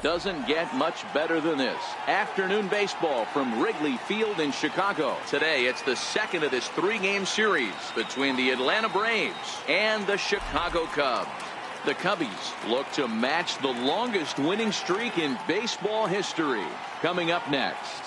doesn't get much better than this. Afternoon baseball from Wrigley Field in Chicago. Today, it's the second of this three-game series between the Atlanta Braves and the Chicago Cubs. The Cubbies look to match the longest winning streak in baseball history. Coming up next.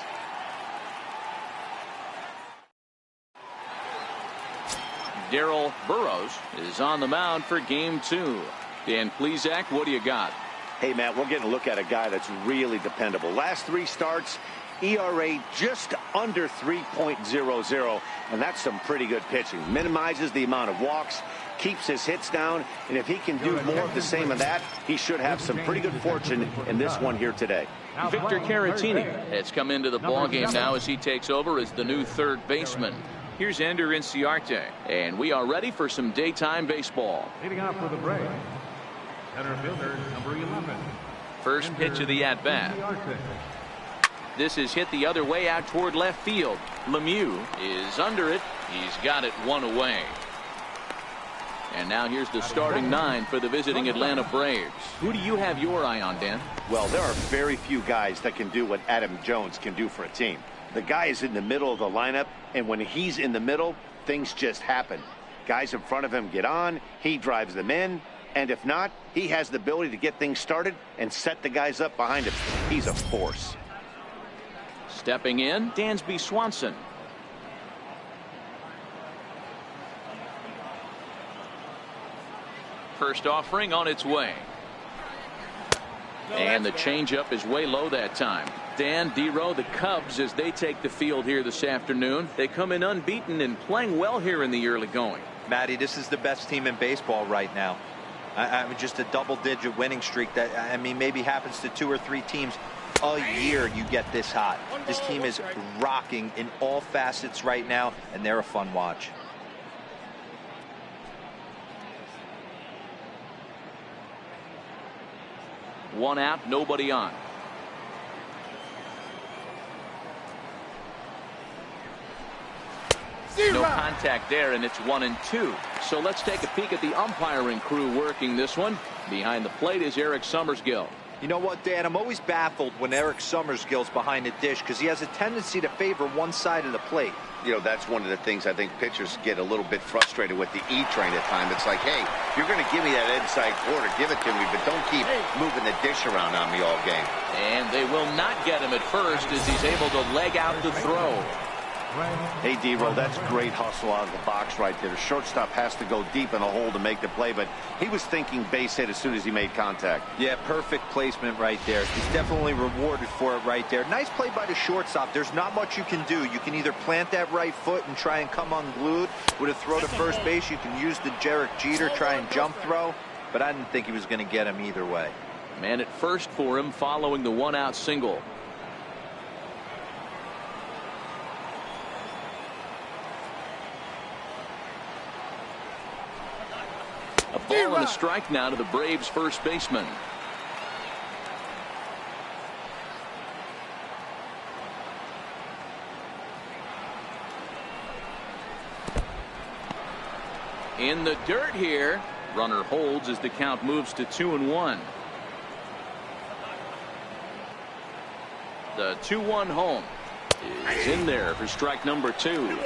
Darryl Burrows is on the mound for game 2. Dan Plesac, what do you got? Hey, Matt, we're getting a look at a guy that's really dependable. Last 3 starts, ERA just under 3.00, and that's some pretty good pitching. Minimizes the amount of walks, keeps his hits down, and if he can do more of the same of that, he should have some pretty good fortune in this one here today. Victor Caratini has come into the ballgame now as he takes over as the new third baseman. Here's Ender Inciarte, and we are ready for some daytime baseball. Leading off for the Braves, center fielder number 11. First pitch of the at-bat. This is hit the other way out toward left field. Lemieux is under it. He's got it one away. And now here's the starting 9 for the visiting Atlanta Braves. Who do you have your eye on, Dan? Well, there are very few guys that can do what Adam Jones can do for a team. The guy is in the middle of the lineup, and when he's in the middle, things just happen. Guys in front of him get on, he drives them in, and if not, he has the ability to get things started and set the guys up behind him. He's a force. Stepping in, Dansby Swanson. First offering on its way. And the changeup is way low that time. Dan, D-Row, the Cubs, as they take the field here this afternoon, they come in unbeaten and playing well here in the early going. Matty, this is the best team in baseball right now. I mean, just a double-digit winning streak that, I mean, maybe happens to 2 or 3 teams a year. You get this hot. This team is rocking in all facets right now, and they're a fun watch. One out, nobody on. No contact there, and it's 1-2. So let's take a peek at the umpiring crew working this one. Behind the plate is Eric Summersgill. You know what, Dan? I'm always baffled when Eric Summersgill's behind the dish because he has a tendency to favor one side of the plate. You know, that's one of the things I think pitchers get a little bit frustrated with the E-train at times. It's like, hey, you're going to give me that inside quarter, give it to me, but don't keep moving the dish around on me all game. And they will not get him at first as he's able to leg out the throw. Hey, D-Row, that's great hustle out of the box right there. The shortstop has to go deep in a hole to make the play, but he was thinking base hit as soon as he made contact. Yeah, perfect placement right there. He's definitely rewarded for it right there. Nice play by the shortstop. There's not much you can do. You can either plant that right foot and try and come unglued with a throw to first base. You can use the Derek Jeter, try and jump throw, but I didn't think he was going to get him either way. Man at first for him following the one-out single. A ball and a strike now to the Braves first baseman. In the dirt here. Runner holds as the count moves to 2-1. The 2-1 home is in there for strike number 2.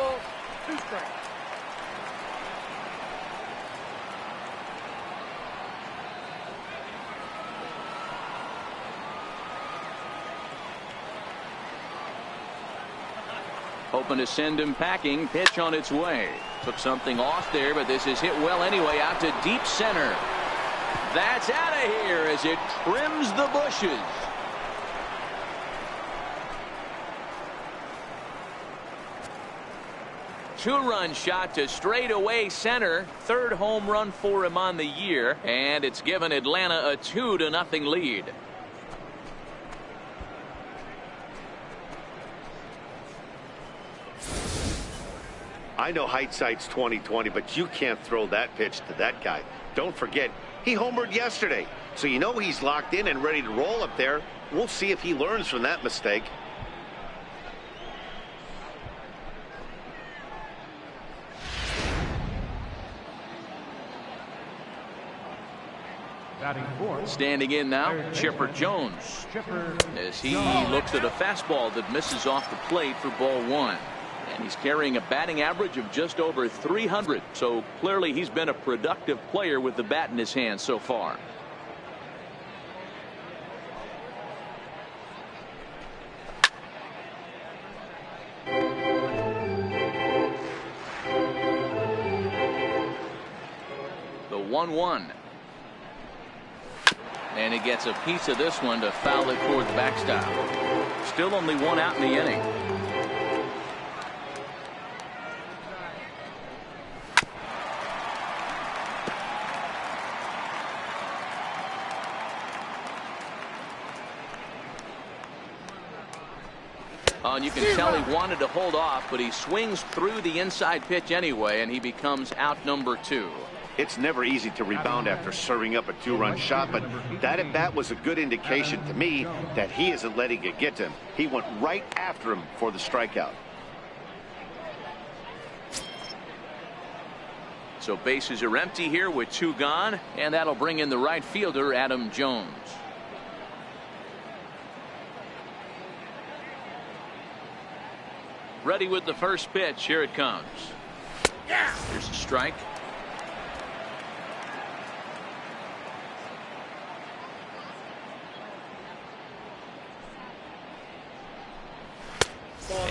Hoping to send him packing. Pitch on its way. Took something off there, but this is hit well anyway, out to deep center. That's out of here as it trims the bushes. Two-run shot to straightaway center. Third home run for him on the year, and it's given Atlanta a 2-0 lead. I know hindsight's 20/20, but you can't throw that pitch to that guy. Don't forget, he homered yesterday, so you know he's locked in and ready to roll up there. We'll see if he learns from that mistake. Batting fourth. Standing in now, Chipper Jones. As he looks at a fastball that misses off the plate for ball one. And he's carrying a batting average of just over 300. So clearly he's been a productive player with the bat in his hand so far. The 1-1. And he gets a piece of this one to foul it toward the backstop. Still only one out in the inning. And you can tell he wanted to hold off, but he swings through the inside pitch anyway, and he becomes out number 2. It's never easy to rebound after serving up a 2-run shot, but that at bat was a good indication to me that he isn't letting it get to him. He went right after him for the strikeout. So bases are empty here with 2 gone, and that'll bring in the right fielder, Adam Jones. Ready with the first pitch. Here it comes. Here's a strike.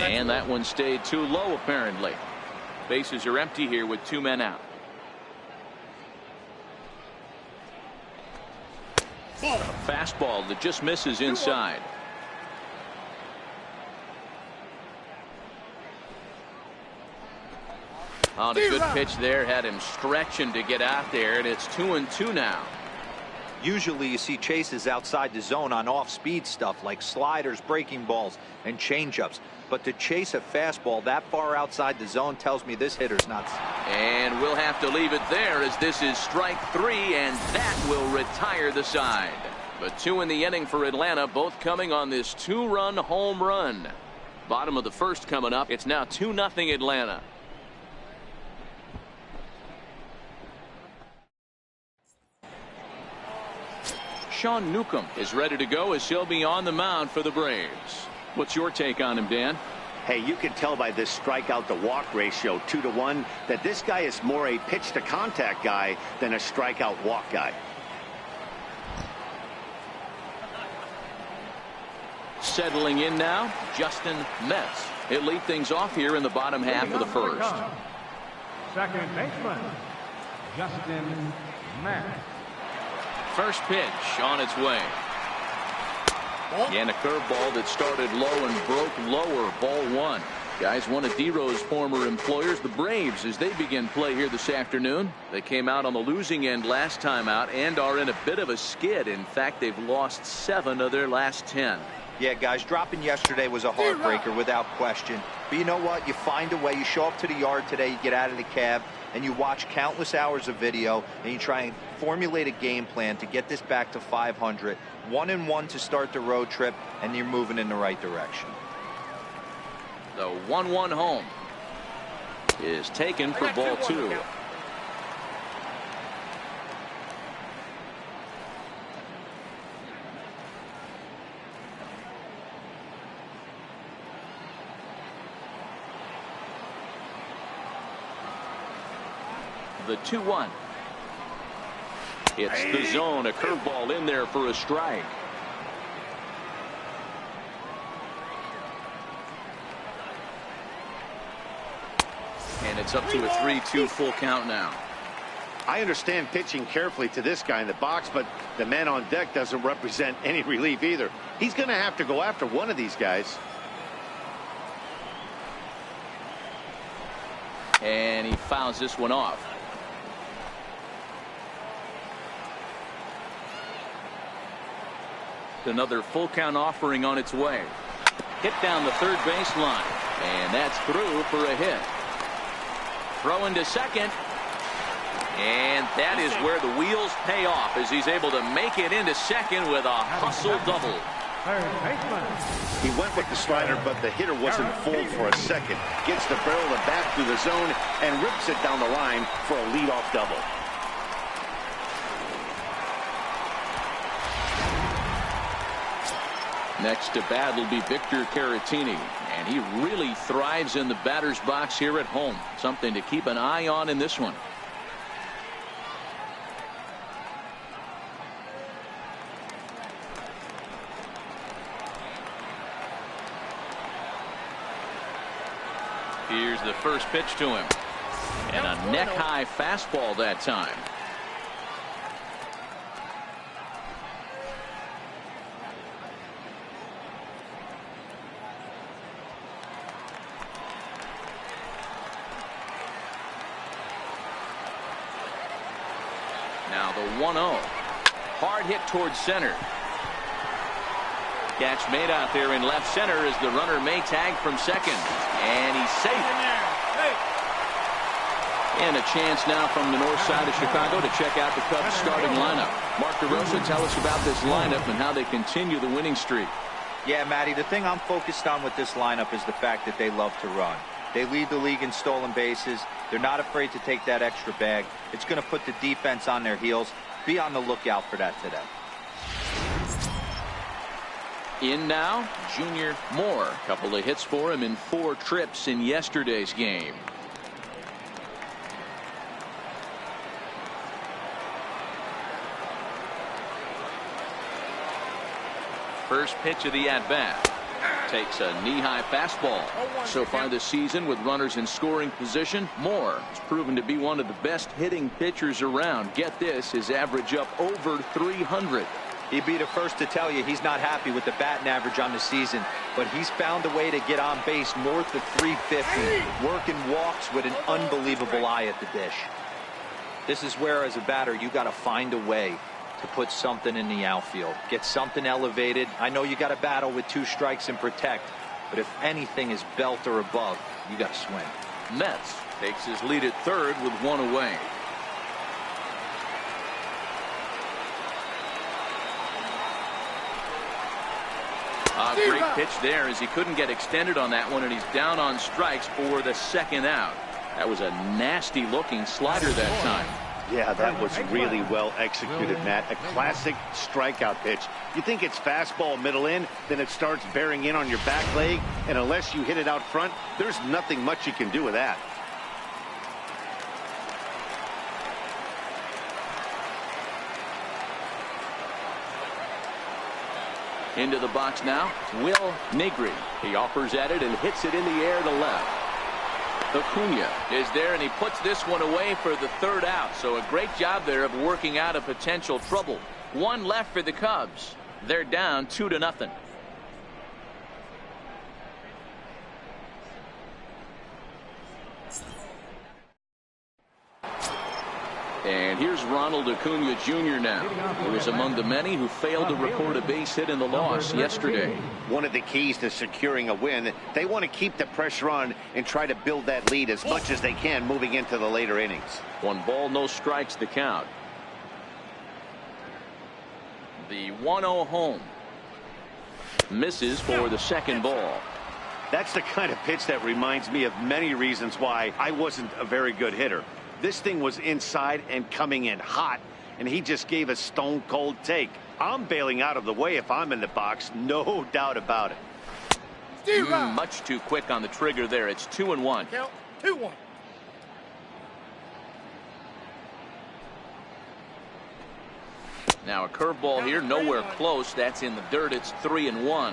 And that one stayed too low, apparently. Bases are empty here with 2 men out. A fastball that just misses inside. On a good pitch there, had him stretching to get out there, and it's 2-2 now. Usually you see chases outside the zone on off-speed stuff like sliders, breaking balls, and changeups. But to chase a fastball that far outside the zone tells me this hitter's nuts. And we'll have to leave it there as this is strike 3, and that will retire the side. But 2 in the inning for Atlanta, both coming on this 2-run home run. Bottom of the first coming up. It's now 2-0 Atlanta. Sean Newcomb is ready to go as he'll be on the mound for the Braves. What's your take on him, Dan? Hey, you can tell by this strikeout to walk ratio 2-to-1 that this guy is more a pitch to contact guy than a strikeout walk guy. Settling in now, Justin Metz. He'll lead things off here in the bottom half of the first. Second baseman, Justin Metz. First pitch on its way. And a curveball that started low and broke lower. Ball 1. Guys, one of D-Rose former employers, the Braves, as they begin play here this afternoon. They came out on the losing end last time out and are in a bit of a skid. In fact, they've lost 7 of their last 10. Yeah, guys, dropping yesterday was a heartbreaker without question. But you know what? You find a way. You show up to the yard today, you get out of the cab, and you watch countless hours of video, and you try and formulate a game plan to get this back to 500. 1-1 to start the road trip, and you're moving in the right direction. The 1-1 home is taken for ball 2. The 2-1. It's the zone. A curveball in there for a strike. And it's up to a 3-2 full count now. I understand pitching carefully to this guy in the box, but the man on deck doesn't represent any relief either. He's going to have to go after one of these guys. And he fouls this one off. Another full count offering on its way. Hit down the third baseline, and that's through for a hit. Throw into second, and that is where the wheels pay off as he's able to make it into second with a hustle double. He went with the slider, but the hitter wasn't fooled for a second. Gets the barrel of the bat through the zone and rips it down the line for a leadoff double. Next to bat will be Victor Caratini, and he really thrives in the batter's box here at home. Something to keep an eye on in this one. Here's the first pitch to him, and a neck-high fastball that time. Now the 1-0. Hard hit towards center. Catch made out there in left center as the runner may tag from second. And he's safe. And a chance now from the north side of Chicago to check out the Cubs starting lineup. Mark DeRosa, tell us about this lineup and how they continue the winning streak. Yeah, Matty, the thing I'm focused on with this lineup is the fact that they love to run. They lead the league in stolen bases. They're not afraid to take that extra bag. It's going to put the defense on their heels. Be on the lookout for that today. In now, Junior Moore. A couple of hits for him in 4 trips in yesterday's game. First pitch of the at-bat. Takes a knee-high fastball. So far this season, with runners in scoring position, Moore has proven to be one of the best hitting pitchers around. Get this, his average up over 300. He'd be the first to tell you he's not happy with the batting average on the season, but he's found a way to get on base north of 350, working walks with an unbelievable eye at the dish. This is where, as a batter, you got to find a way to put something in the outfield, get something elevated. I know you got to battle with 2 strikes and protect, but if anything is belt or above, you got to swing. Metz takes his lead at third with 1 away. A great pitch there as he couldn't get extended on that one, and he's down on strikes for the second out. That was a nasty looking slider that time. Yeah, that was really well executed, Matt. A classic strikeout pitch. You think it's fastball middle in, then it starts bearing in on your back leg, and unless you hit it out front, there's nothing much you can do with that. Into the box now, Will Negri. He offers at it and hits it in the air to left. Acuna is there, and he puts this one away for the 3rd out. So a great job there of working out a potential trouble. 1 left for the Cubs. They're down 2-0. And here's Ronald Acuna Jr. now, who is among the many who failed to record a base hit in the loss yesterday. One of the keys to securing a win, they want to keep the pressure on and try to build that lead as much as they can moving into the later innings. 1 ball, no strikes the count. The 1-0 home. Misses for the 2nd ball. That's the kind of pitch that reminds me of many reasons why I wasn't a very good hitter. This thing was inside and coming in hot, and he just gave a stone-cold take. I'm bailing out of the way if I'm in the box, no doubt about it. Much too quick on the trigger there. It's 2-1. Count 2-1. Now a curveball here, nowhere close. That's in the dirt. It's 3-1.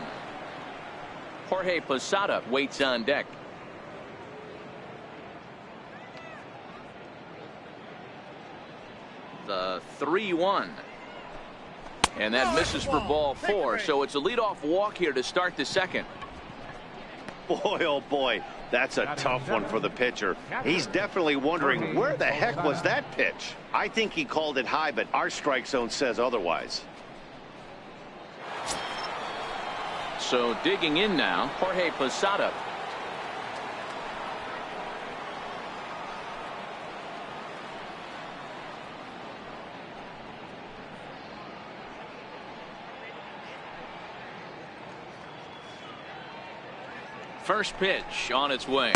Jorge Posada waits on deck. The 3-1. And that misses for ball 4. So it's a leadoff walk here to start the 2nd. Boy, oh boy, that's a tough one for the pitcher. He's definitely wondering, where the heck was that pitch? I think he called it high, but our strike zone says otherwise. So digging in now, Jorge Posada. First pitch on its way.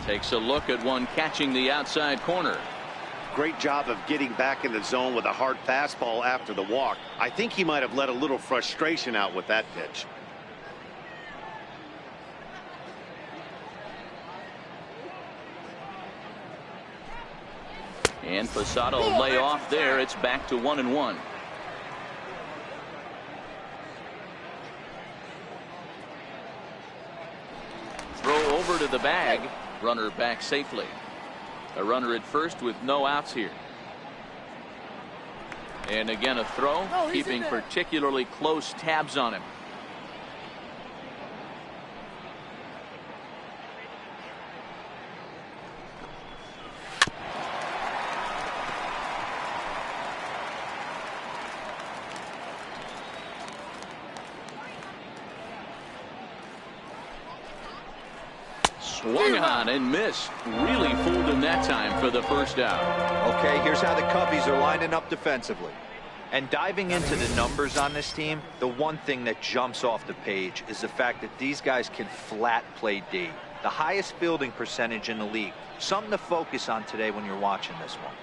Takes a look at one catching the outside corner. Great job of getting back in the zone with a hard fastball after the walk. I think he might have let a little frustration out with that pitch. And Posada will lay off there. It's back to 1-1. Throw over to the bag. Runner back safely. A runner at first with no outs here. And again a throw, keeping particularly close tabs on him. Swung on and missed. Really fooled him that time for the first out. Okay, here's how the Cubbies are lining up defensively. And diving into the numbers on this team, the one thing that jumps off the page is the fact that these guys can flat play D. The highest fielding percentage in the league. Something to focus on today when you're watching this one.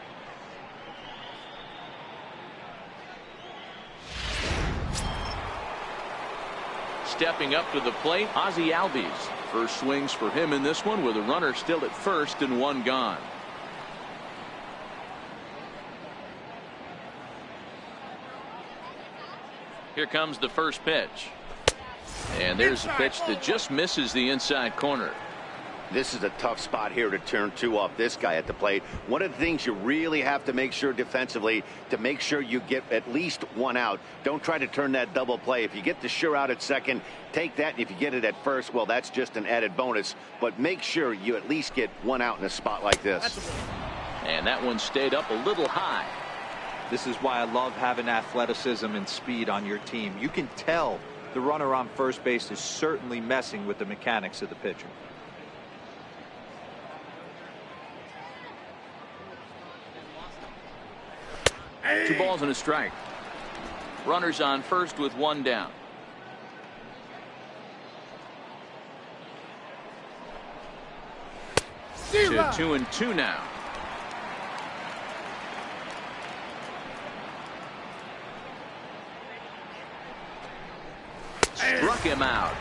Stepping up to the plate, Ozzie Albies. First swings for him in this one with a runner still at first and one gone. Here comes the first pitch. And there's a pitch that just misses the inside corner. This is a tough spot here to turn two off this guy at the plate. One of the things you really have to make sure defensively to make sure you get at least one out. Don't try to turn that double play. If you get the sure out at second, take that. And if you get it at first, well, that's just an added bonus. But make sure you at least get one out in a spot like this. And that one stayed up a little high. This is why I love having athleticism and speed on your team. You can tell the runner on first base is certainly messing with the mechanics of the pitcher. Two balls and a strike. Runners on first with one down. To 2-2 now. Struck him out.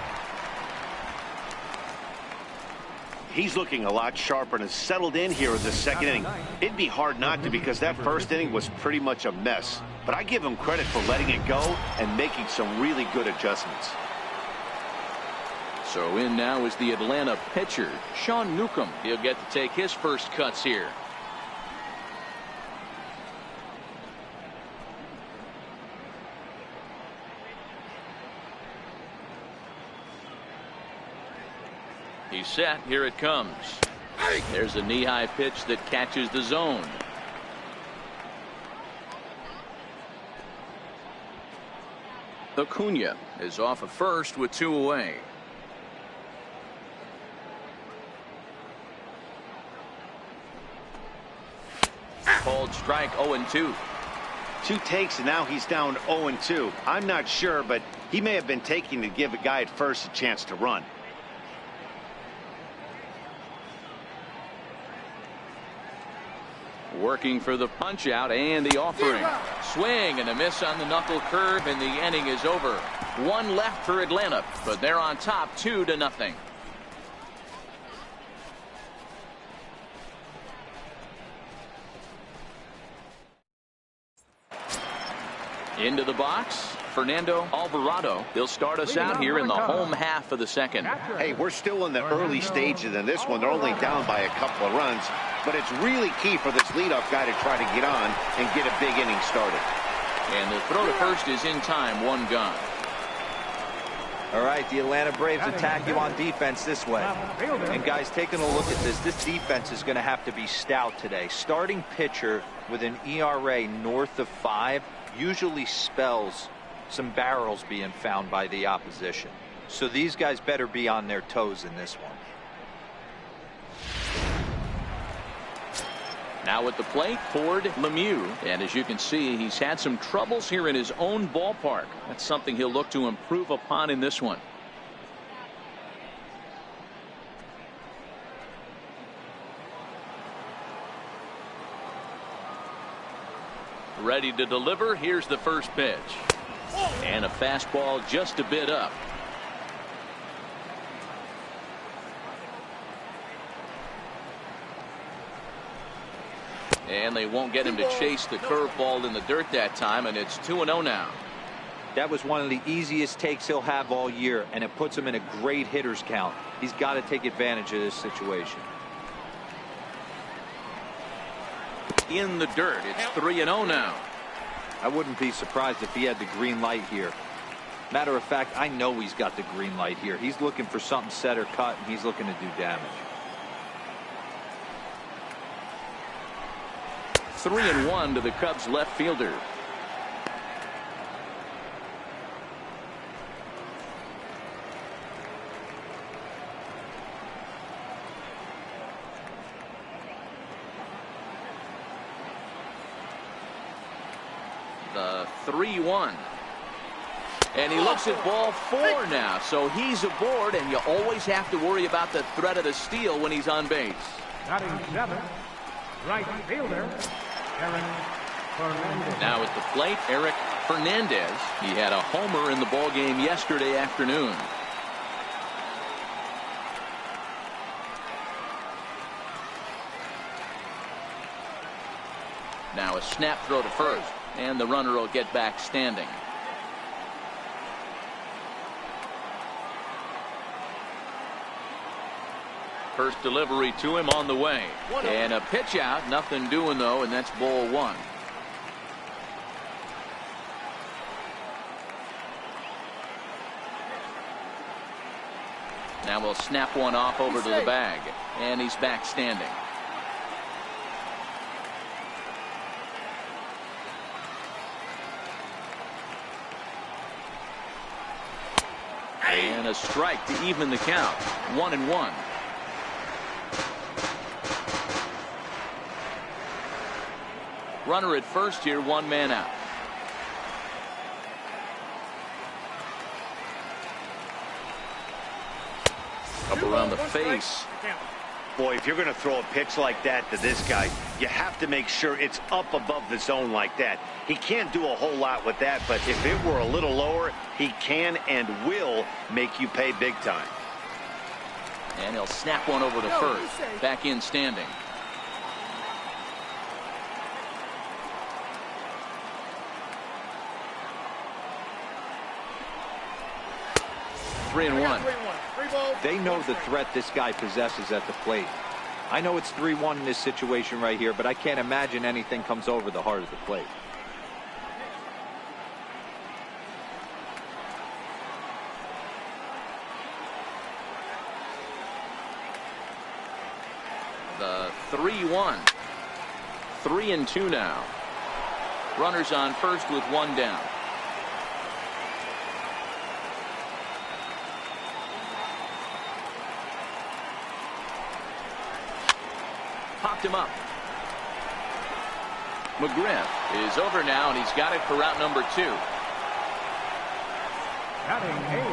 He's looking a lot sharper and has settled in here in the second inning. It'd be hard not to because that first inning was pretty much a mess. But I give him credit for letting it go and making some really good adjustments. So in now is the Atlanta pitcher, Sean Newcomb. He'll get to take his first cuts here. He's set. Here it comes. There's a knee-high pitch that catches the zone. Acuna is off of first with two away. Called strike 0-2. Two takes and now he's down 0-2. I'm not sure, but he may have been taking to give a guy at first a chance to run. Working for the punch out and the offering. Swing and a miss on the knuckle curve, and the inning is over. One left for Atlanta, but they're on top 2-0. Into the box, Fernando Alvarado. He'll start us out here in the home half of the second. Hey, we're still in the early stages in this one. They're only down by a couple of runs, but it's really key for this leadoff guy to try to get on and get a big inning started. And the throw to first is in time, one gone. All right, the Atlanta Braves attack you on defense this way. And guys, taking a look at this defense is going to have to be stout today. Starting pitcher with an ERA north of 5 usually spells some barrels being found by the opposition. So these guys better be on their toes in this one. Now at the plate, Ford Lemieux. And as you can see, he's had some troubles here in his own ballpark. That's something he'll look to improve upon in this one. Ready to deliver. Here's the first pitch. And a fastball just a bit up. And they won't get him to chase the curveball in the dirt that time, and it's 2-0 now. That was one of the easiest takes he'll have all year, and it puts him in a great hitter's count. He's got to take advantage of this situation. In the dirt, it's 3-0 now. I wouldn't be surprised if he had the green light here. Matter of fact, I know he's got the green light here. He's looking for something set or cut, and he's looking to do damage. 3-1 to the Cubs left fielder. The 3-1. And he looks at ball 4 now, so he's aboard, and you always have to worry about the threat of the steal when he's on base. Batting 7th, right fielder, Eric Fernandez. Now at the plate, Eric Fernandez. He had a homer in the ball game yesterday afternoon. Now a snap throw to first, and the runner will get back standing. First delivery to him on the way. And a pitch out. Nothing doing, though, and that's ball 1. Now we'll snap one off over to the bag. And he's back standing. And a strike to even the count. 1-1. Runner at first here, 1 man out. Up around the face. Boy, if you're going to throw a pitch like that to this guy, you have to make sure it's up above the zone like that. He can't do a whole lot with that, but if it were a little lower, he can and will make you pay big time. And he'll snap one over to first. Back in standing. Three and one. They know the threat this guy possesses at the plate. I know it's 3-1 in this situation right here, but I can't imagine anything comes over the heart of the plate. The 3-1. 3-2 now. Runners on first with 1 down. Popped him up. McGriff is over now, and he's got it for out number 2. Batting 8,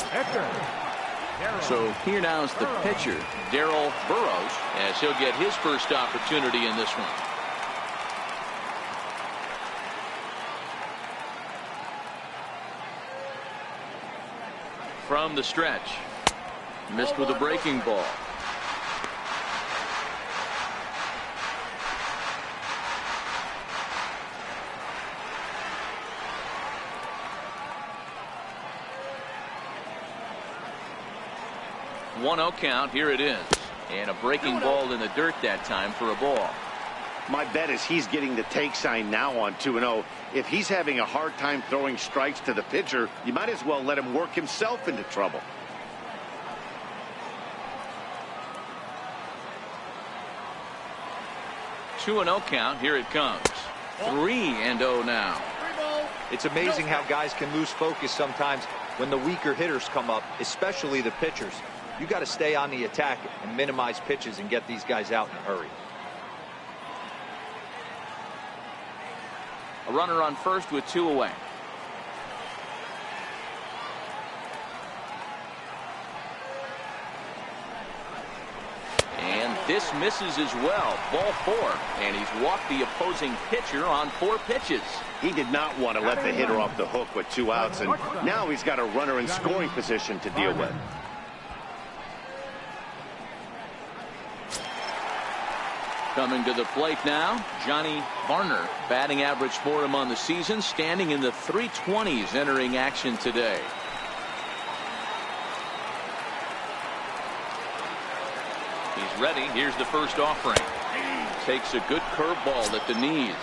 Hector. So here now is the pitcher, Darrell Burrows, as he'll get his first opportunity in this one. From the stretch. Missed with a breaking ball. One-0 count. Here it is. And a breaking ball in the dirt that time for a ball. My bet is he's getting the take sign now on 2-0. If he's having a hard time throwing strikes to the pitcher, you might as well let him work himself into trouble. Two and 0 count. Here it comes. 3-0 now. It's amazing how guys can lose focus sometimes when the weaker hitters come up, especially the pitchers. You got to stay on the attack and minimize pitches and get these guys out in a hurry. A runner on first with 2 away. And this misses as well. Ball 4. And he's walked the opposing pitcher on 4 pitches. He did not want to let the hitter off the hook with 2 outs, and now he's got a runner in scoring position to deal with. Coming to the plate now, Johnny Varner. Batting average for him on the season standing in the 320s entering action today. He's ready. Here's the first offering. Takes a good curveball at the knees.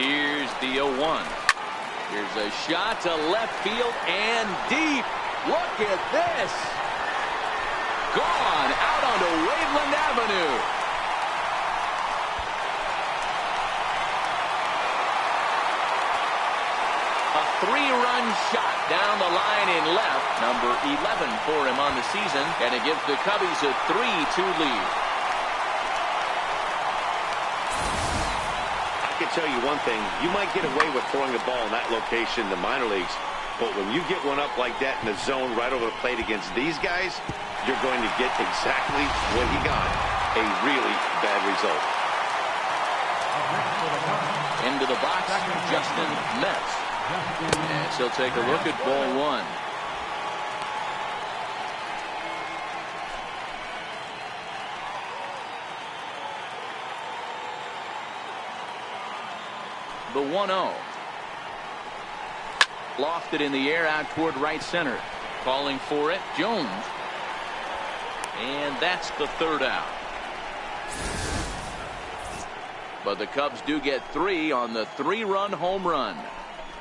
Here's the 0-1. Here's a shot to left field and deep. Look at this. Gone out onto Waveland Avenue. A 3-run shot down the line in left. Number 11 for him on the season. And it gives the Cubbies a 3-2 lead. Tell you one thing, you might get away with throwing a ball in that location in the minor leagues, but when you get one up like that in the zone right over the plate against these guys, you're going to get exactly what he got, a really bad result. Into the box, Justin Metz. And he'll take a look at ball one. The 1-0. Lofted in the air out toward right center. Calling for it, Jones. And that's the third out. But the Cubs do get 3 on the 3-run home run.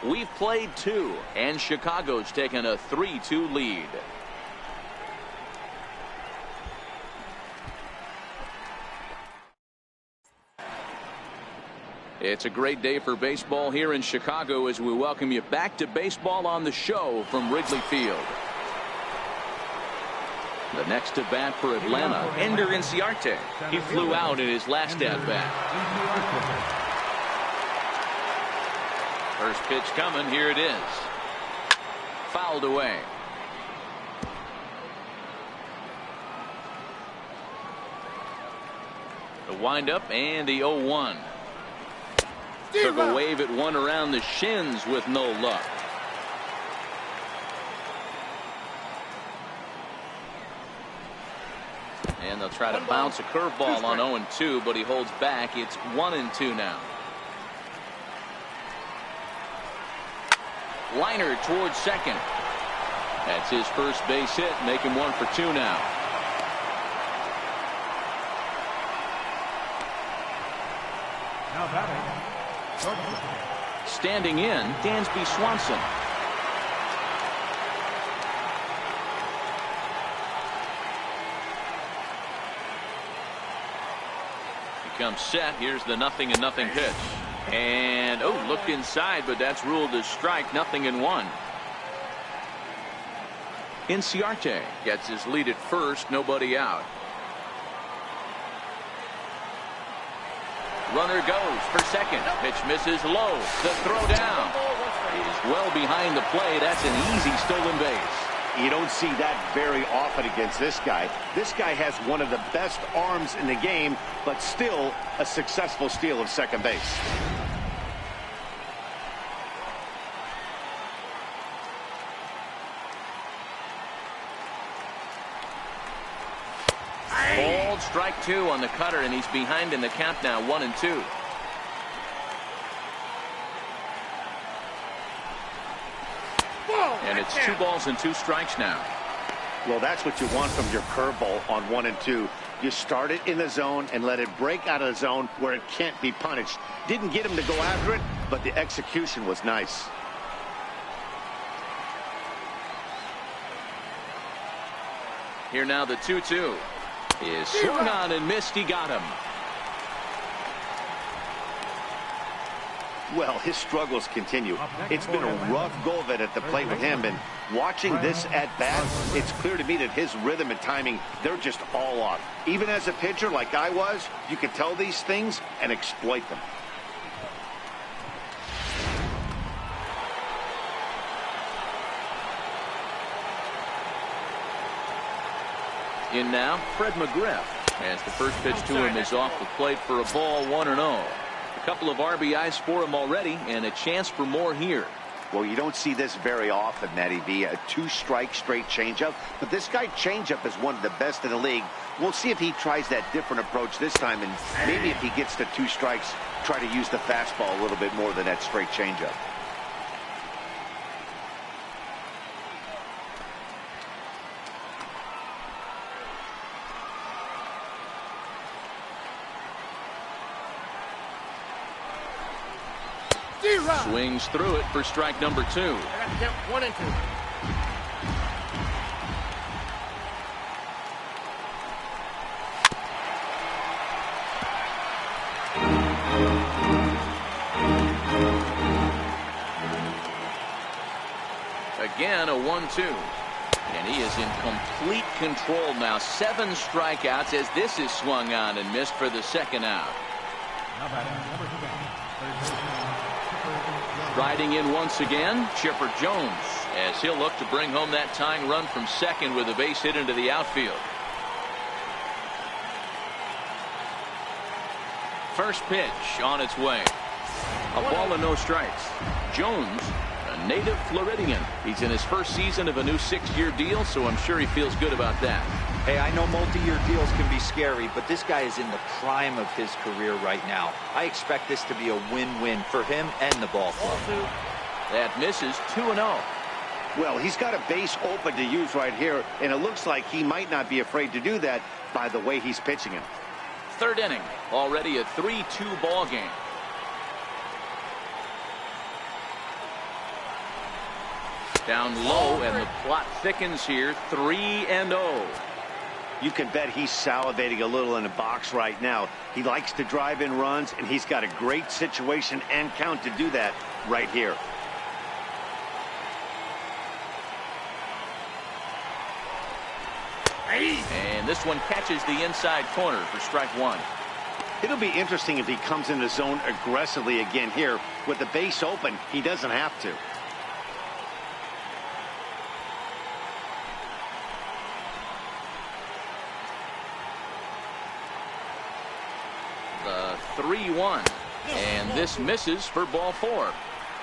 We've played 2, and Chicago's taken a 3-2 lead. It's a great day for baseball here in Chicago as we welcome you back to Baseball on the Show from Wrigley Field. The next to bat for Atlanta, Ender Inciarte. He flew out in his last at bat. First pitch coming. Here it is. Fouled away. The windup and the 0-1. Took a wave at one around the shins with no luck. And they'll try to bounce a curveball on 0-2, but he holds back. It's 1-2 now. Liner towards second. That's his first base hit, making 1 for 2 now. Now batting. Standing in, Dansby Swanson. He comes set. Here's the 0-0 pitch. And, looked inside, but that's ruled as strike. 0-1. Inciarte gets his lead at first. Nobody out. Runner goes for second. Pitch misses low. The throw down is well behind the play. That's an easy stolen base. You don't see that very often against this guy. This guy has one of the best arms in the game, but still a successful steal of second base. Ball strike 2 on the cutter, and he's behind in the count now. 1-2. And it's 2 balls and 2 strikes now. Well, that's what you want from your curveball on 1-2. You start it in the zone and let it break out of the zone where it can't be punished. Didn't get him to go after it, but the execution was nice. Here now the 2-2 is swung on and missed. He got him. Well, his struggles continue. It's been a rough go of it at the plate with him, and watching this at bat, it's clear to me that his rhythm and timing, they're just all off. Even as a pitcher like I was, you can tell these things and exploit them. In now, Fred McGriff. As the first pitch to him is off the plate for a ball, 1-0. A couple of RBIs for him already, and a chance for more here. Well, you don't see this very often, Matty V. A two-strike straight changeup. But this guy changeup is one of the best in the league. We'll see if he tries that different approach this time. And maybe if he gets to 2 strikes, try to use the fastball a little bit more than that straight changeup. Swings through it for strike number 2. I got to count 1 and 2. Again, a 1-2. And he is in complete control now. 7 strikeouts as this is swung on and missed for the second out. Riding in once again, Chipper Jones, as he'll look to bring home that tying run from second with a base hit into the outfield. First pitch on its way. A ball and no strikes. Jones, a native Floridian. He's in his first season of a new 6-year deal, so I'm sure he feels good about that. Hey, I know multi-year deals can be scary, but this guy is in the prime of his career right now. I expect this to be a win-win for him and the ball club. That misses. 2-0. Well, he's got a base open to use right here, and it looks like he might not be afraid to do that by the way he's pitching him. Third inning, already a 3-2 ball game. Down low, and the plot thickens here. 3-0. You can bet he's salivating a little in the box right now. He likes to drive in runs, and he's got a great situation and count to do that right here. And this one catches the inside corner for strike 1. It'll be interesting if he comes in the zone aggressively again here. With the base open, he doesn't have to. The 3-1, and this misses for ball 4.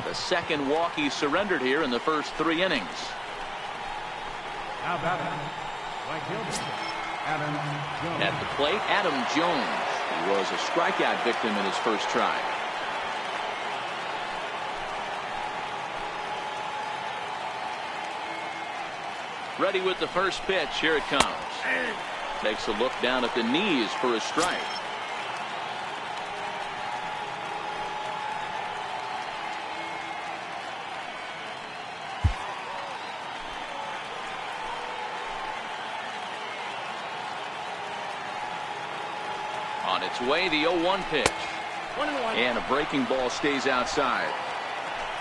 The second walk he surrendered here in the first 3 innings. How about At the plate, Adam Jones, who was a strikeout victim in his first try. Ready with the first pitch. Here it comes. Takes a look down at the knees for a strike. On its way, the 0-1 pitch. 1-1. And a breaking ball stays outside.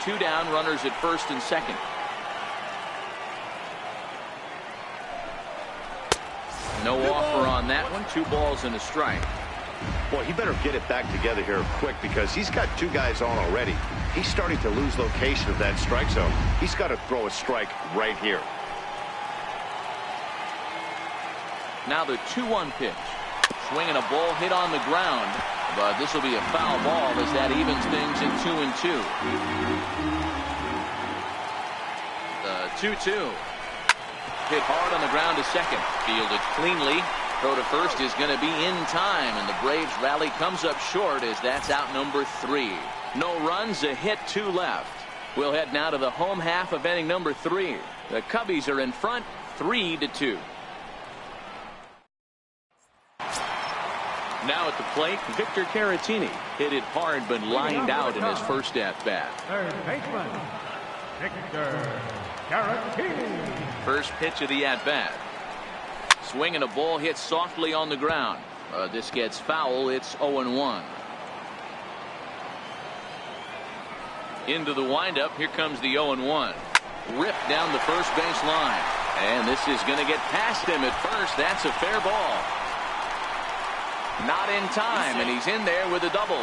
2 down, runners at first and second. No offer on that one. 2 balls and a strike. Boy, he better get it back together here quick because he's got 2 guys on already. He's starting to lose location of that strike zone. He's got to throw a strike right here. Now the 2-1 pitch. Swinging a ball hit on the ground, but this will be a foul ball as that evens things at 2-2. The 2-2. Hit hard on the ground to second. Fielded cleanly. Throw to first is going to be in time, and the Braves rally comes up short as that's out number 3. No runs, a hit, 2 left. We'll head now to the home half of inning number 3. The Cubbies are in front, 3-2. Now at the plate, Victor Caratini hit it hard but lined out in his first at-bat. third baseman, Victor Caratini. First pitch of the at-bat. Swinging a ball hit softly on the ground. This gets foul. It's 0-1. Into the windup. Here comes the 0-1. Ripped down the first base line. And this is going to get past him at first. That's a fair ball. Not in time, and he's in there with a double.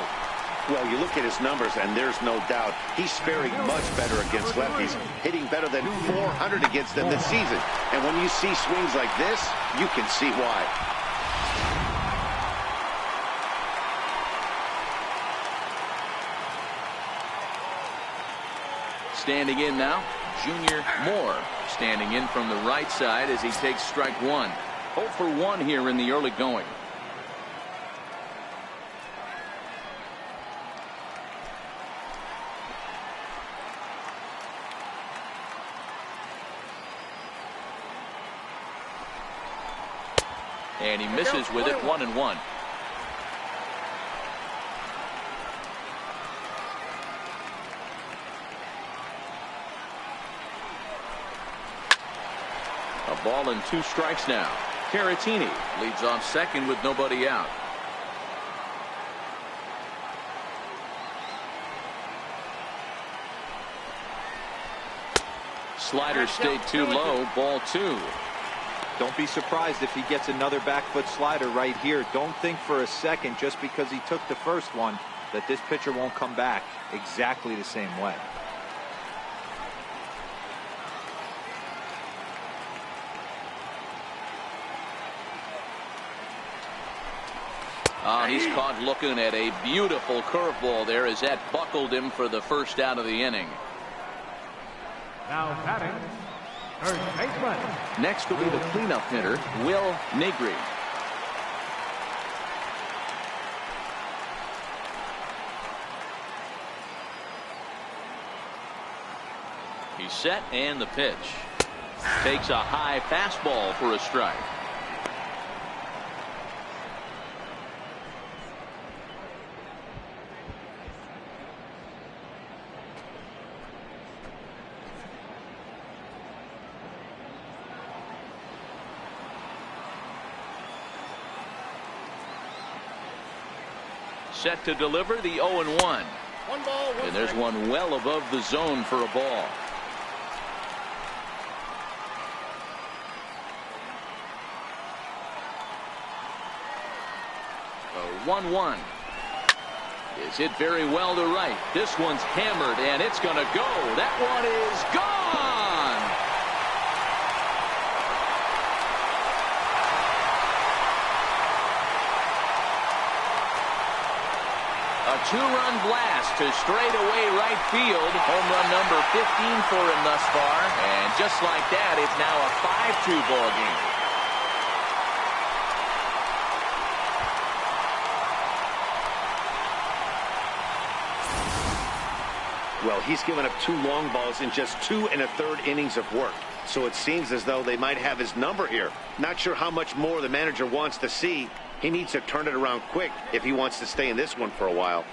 Well, you look at his numbers, and there's no doubt he's faring much better against lefties, hitting better than 400 against them this season. And when you see swings like this, you can see why. Standing in now, Junior Moore. Standing in from the right side as he takes strike one. 0 for 1 here in the early going. And he misses with it, 1-1. A ball and 2 strikes now. Caratini leads off second with nobody out. Slider stayed too low, ball 2. Don't be surprised if he gets another back foot slider right here. Don't think for a second, just because he took the first one, that this pitcher won't come back exactly the same way. He's caught looking at a beautiful curveball there as that buckled him for the first out of the inning. Now batting, third baseman. Next will be the cleanup hitter, Will Negri. He's set, and the pitch. Takes a high fastball for a strike. Set to deliver the 0-1. 1 ball, 1 And there's strike. one well above the zone for a ball. A 1-1 is hit very well to right. This one's hammered, and it's going to go. That one is gone. A 2-run blast to straightaway right field. Home run number 15 for him thus far. And just like that, it's now a 5-2 ball game. Well, he's given up 2 long balls in just 2 1/3 innings of work. So it seems as though they might have his number here. Not sure how much more the manager wants to see. He needs to turn it around quick if he wants to stay in this one for a while.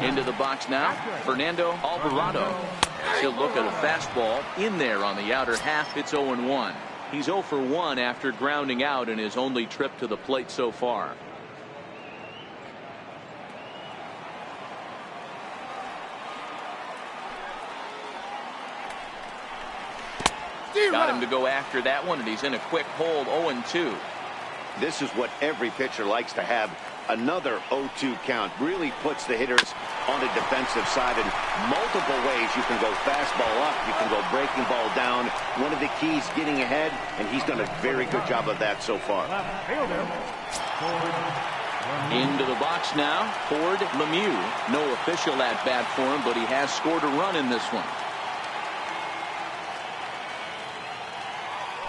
Into the box now, Fernando Alvarado. He'll look at a fastball in there on the outer half. It's 0-1. He's 0 for 1 after grounding out in his only trip to the plate so far. Got him to go after that one, and he's in a quick hold, 0-2. This is what every pitcher likes to have. Another 0-2 count really puts the hitters on the defensive side in multiple ways. You can go fastball up, you can go breaking ball down. One of the keys, getting ahead, and he's done a very good job of that so far. Left fielder, Ford. Into the box now, Ford Lemieux. No official at bat for him, but he has scored a run in this one.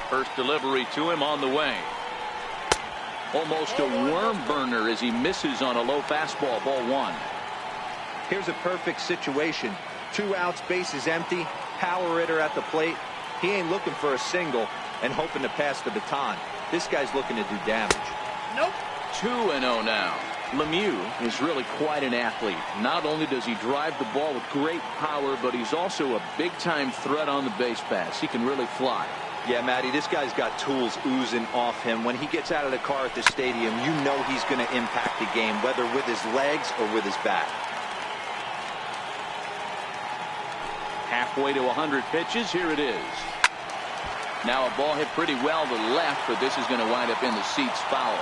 First delivery to him on the way. Almost a worm burner as he misses on a low fastball, ball 1. Here's a perfect situation. 2 outs, bases empty, power hitter at the plate. He ain't looking for a single and hoping to pass the baton. This guy's looking to do damage. Nope. 2-0 now. Lemieux is really quite an athlete. Not only does he drive the ball with great power, but he's also a big-time threat on the base pass. He can really fly. Yeah, Matty, this guy's got tools oozing off him. When he gets out of the car at the stadium, you know he's going to impact the game, whether with his legs or with his bat. Halfway to 100 pitches. Here it is. Now a ball hit pretty well to the left, but this is going to wind up in the seats foul.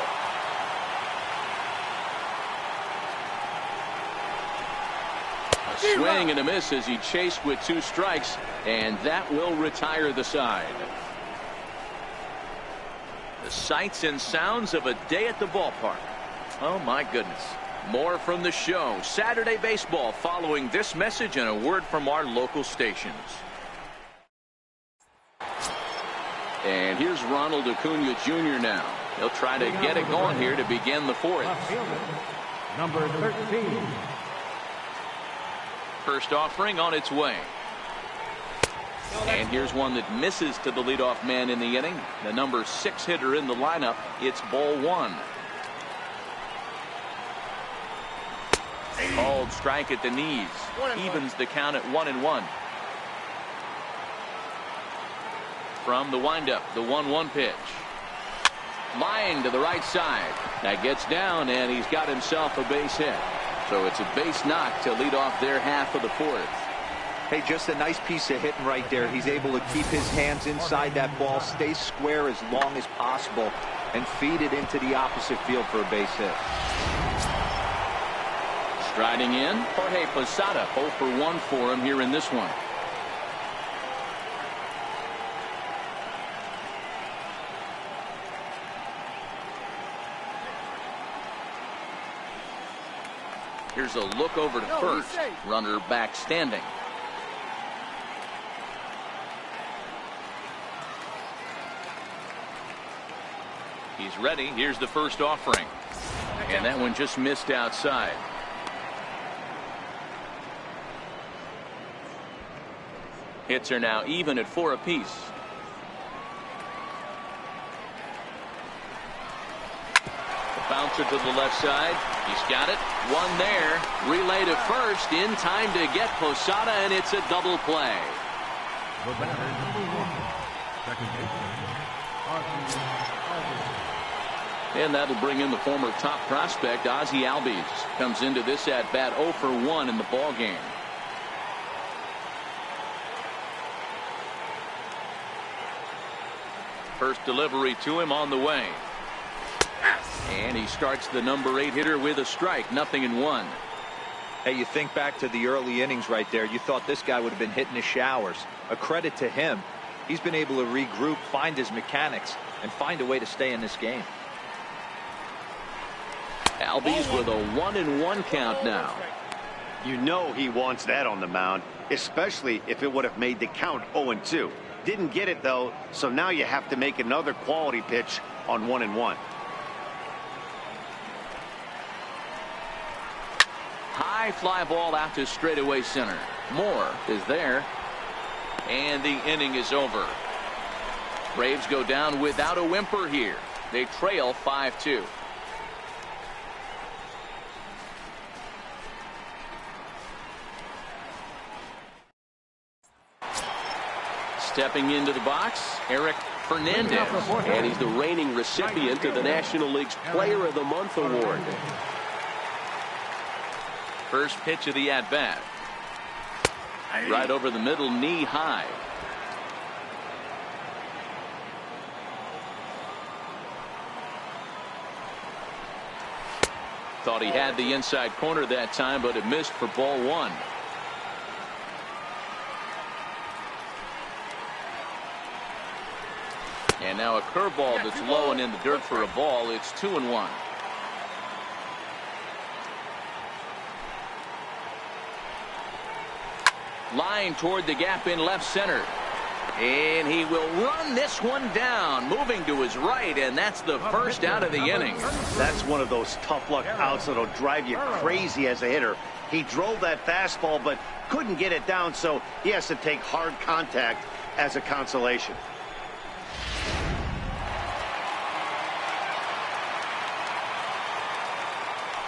A swing and a miss as he chased with 2 strikes, and that will retire the side. The sights and sounds of a day at the ballpark. Oh, my goodness. More from the show. Saturday baseball following this message and a word from our local stations. And here's Ronald Acuna Jr. now. He'll try to get it going here to begin the fourth. Number 13. First offering on its way. And here's one that misses to the leadoff man in the inning. The number 6 hitter in the lineup. It's ball 1. Called strike at the knees. Evens the count at 1-1. From the windup, the 1-1 pitch. Line to the right side. That gets down, and he's got himself a base hit. So it's a base knock to lead off their half of the fourth. Hey, just a nice piece of hitting right there. He's able to keep his hands inside that ball, stay square as long as possible, and feed it into the opposite field for a base hit. Striding in, Jorge Posada. 0 for 1 for him here in this one. Here's a look over to first. Runner back standing. He's ready. Here's the first offering. And that one just missed outside. Hits are now even at 4 apiece. Bouncer to the left side. He's got it. One there. Relay to first in time to get Posada, and it's a double play. The batter, number 1. Second baseman, And that'll bring in the former top prospect, Ozzie Albies. Comes into this at bat 0 for 1 in the ball game. First delivery to him on the way. And he starts the number 8 hitter with a strike. 0-1. Hey, you think back to the early innings right there. You thought this guy would have been hitting the showers. A credit to him. He's been able to regroup, find his mechanics, and find a way to stay in this game. Albies with a 1-1 count now. You know he wants that on the mound, especially if it would have made the count 0-2. Didn't get it, though, so now you have to make another quality pitch on 1-1. High fly ball out to straightaway center. Moore is there. And the inning is over. Braves go down without a whimper here. They trail 5-2. Stepping into the box, Eric Fernandez. And he's the reigning recipient of the National League's Player of the Month award. First pitch of the at-bat. Right over the middle, knee high. Thought he had the inside corner that time, but it missed for ball 1. And now a curveball that's low and in the dirt for a ball. It's 2-1. Line toward the gap in left center. And he will run this one down, moving to his right, and that's the first out of the inning. That's one of those tough luck outs that'll drive you crazy as a hitter. He drove that fastball but couldn't get it down, so he has to take hard contact as a consolation.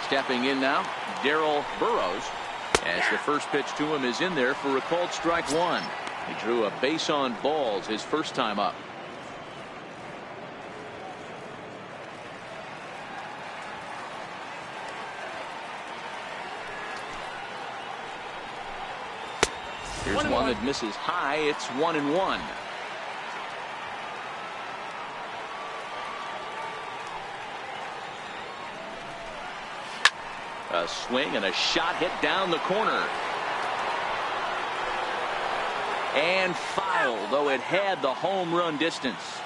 Stepping in now, Darrell Burrows, as the first pitch to him is in there for a called strike 1. He drew a base on balls his first time up. Here's one that misses high. It's 1-1. A swing and a shot hit down the corner. And foul, though it had the home run distance.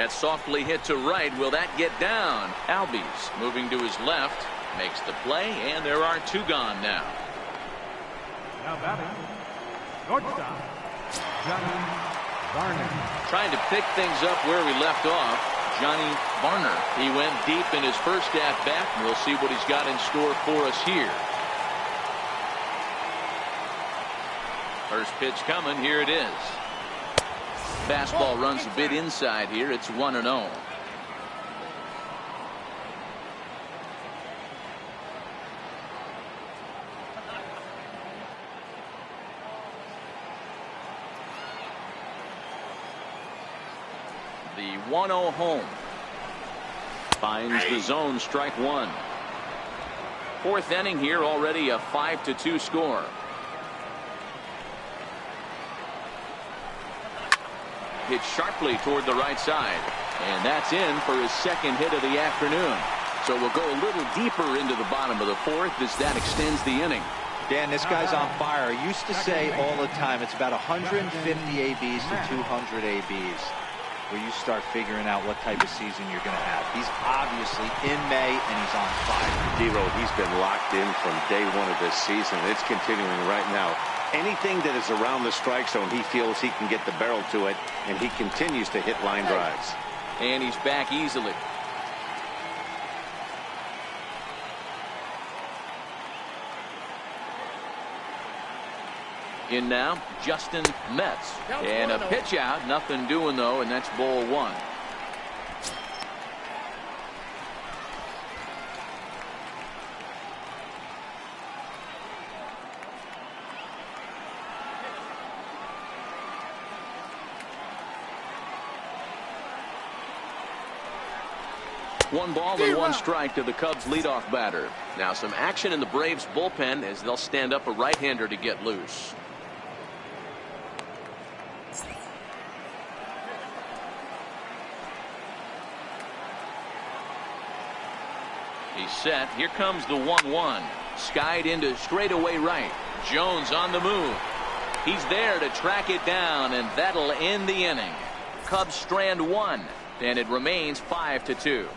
That's softly hit to right. Will that get down? Albies moving to his left. Makes the play, and there are 2 gone now. Now batting, shortstop, Johnny Varner. Trying to pick things up where we left off, Johnny Varner. He went deep in his first at-bat, and we'll see what he's got in store for us here. First pitch coming. Here it is. Fastball runs a bit inside here. It's 1-0. The 1-0 home. Finds the zone, strike 1. 4th inning here, already a 5-2 score. Hit sharply toward the right side, and that's in for his 2nd hit of the afternoon. So we'll go a little deeper into the bottom of the 4th as that extends the inning. Dan, this guy's on fire. I used to say all the time it's about 150 ABs to 200 ABs where you start figuring out what type of season you're going to have. He's obviously in May, and he's on fire. D-Row, he's been locked in from day 1 of this season. It's continuing right now. Anything that is around the strike zone, he feels he can get the barrel to it, and he continues to hit line drives. And he's back easily. In now, Justin Metz. And a pitch out. Nothing doing, though, and that's ball 1. One ball and 1 strike to the Cubs leadoff batter. Now some action in the Braves bullpen as they'll stand up a right-hander to get loose. He's set. Here comes the 1-1. Skied into straightaway right. Jones on the move. He's there to track it down, and that'll end the inning. Cubs strand 1, and it remains 5-2.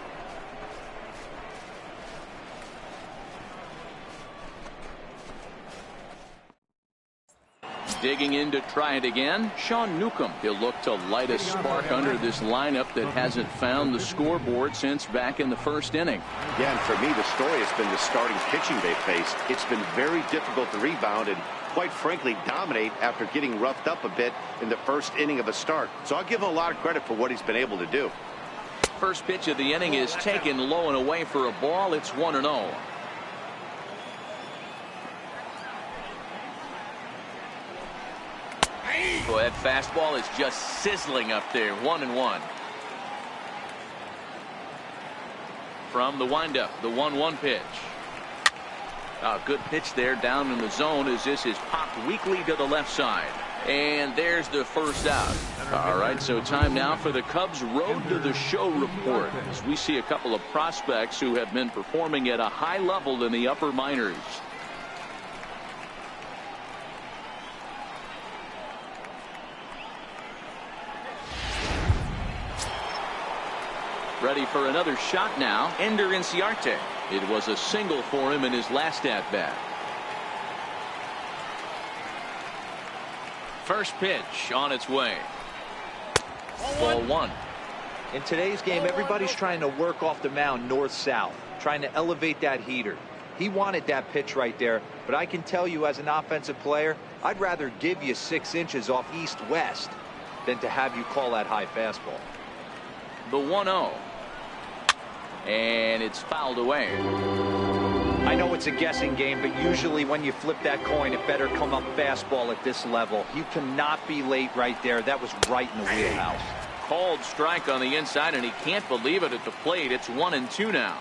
Digging in to try it again, Sean Newcomb. He'll look to light a spark under this lineup that hasn't found the scoreboard since back in the 1st inning. Yeah, and for me, the story has been the starting pitching they faced. It's been very difficult to rebound and, quite frankly, dominate after getting roughed up a bit in the 1st inning of a start. So I'll give him a lot of credit for what he's been able to do. First pitch of the inning is taken low and away for a ball. It's 1-0. Boy, that fastball is just sizzling up there. 1-1. From the windup, the 1-1 pitch. Good pitch there down in the zone as this is popped weakly to the left side. And there's the first out. All right, so time now for the Cubs Road to the Show report as we see a couple of prospects who have been performing at a high level in the upper minors. Ready for another shot now. Ender Inciarte. It was a single for him in his last at-bat. First pitch on its way. Ball 1. In today's game, everybody's trying to work off the mound north-south, trying to elevate that heater. He wanted that pitch right there, but I can tell you as an offensive player, I'd rather give you 6 inches off east-west than to have you call that high fastball. The 1-0. And it's fouled away. I know it's a guessing game, but usually when you flip that coin, it better come up fastball at this level. You cannot be late right there. That was right in the wheelhouse. Called strike on the inside, and he can't believe it at the plate. It's 1-2 now.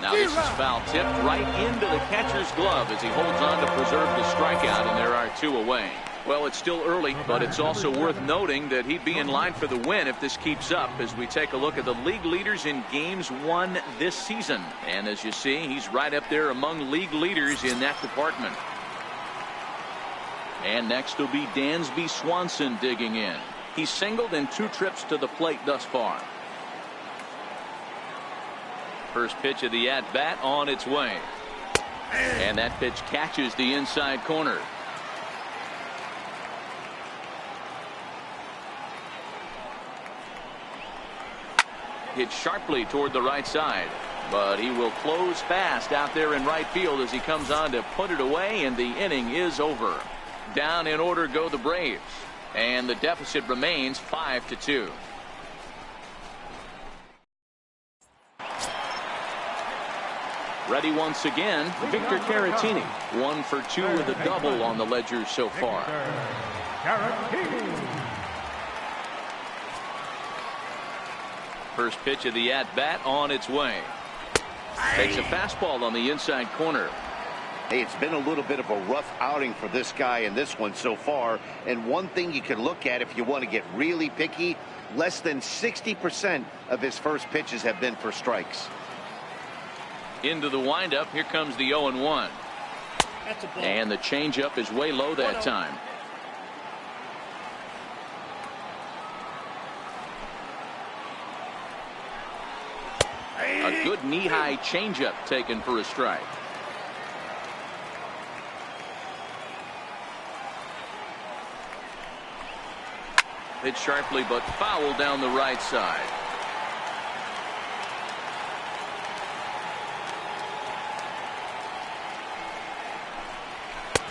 Now this is foul tipped right into the catcher's glove as he holds on to preserve the strikeout, and there are 2 away. Well, it's still early, but it's also worth noting that he'd be in line for the win if this keeps up as we take a look at the league leaders in games won this season. And as you see, he's right up there among league leaders in that department. And next will be Dansby Swanson digging in. He's singled in 2 trips to the plate thus far. First pitch of the at-bat on its way. And that pitch catches the inside corner. Hit sharply toward the right side, but he will close fast out there in right field as he comes on to put it away, and the inning is over. Down in order go the Braves, and the deficit remains 5-2. Ready once again, Victor Caratini. 1 for 2 with a double on the ledger so far. First pitch of the at-bat on its way. Takes a fastball on the inside corner. Hey, it's been a little bit of a rough outing for this guy in this one so far. And one thing you can look at if you want to get really picky, less than 60% of his first pitches have been for strikes. Into the windup. Here comes the 0-1. And the changeup is way low that time. A good knee-high changeup taken for a strike. Hit sharply but foul down the right side.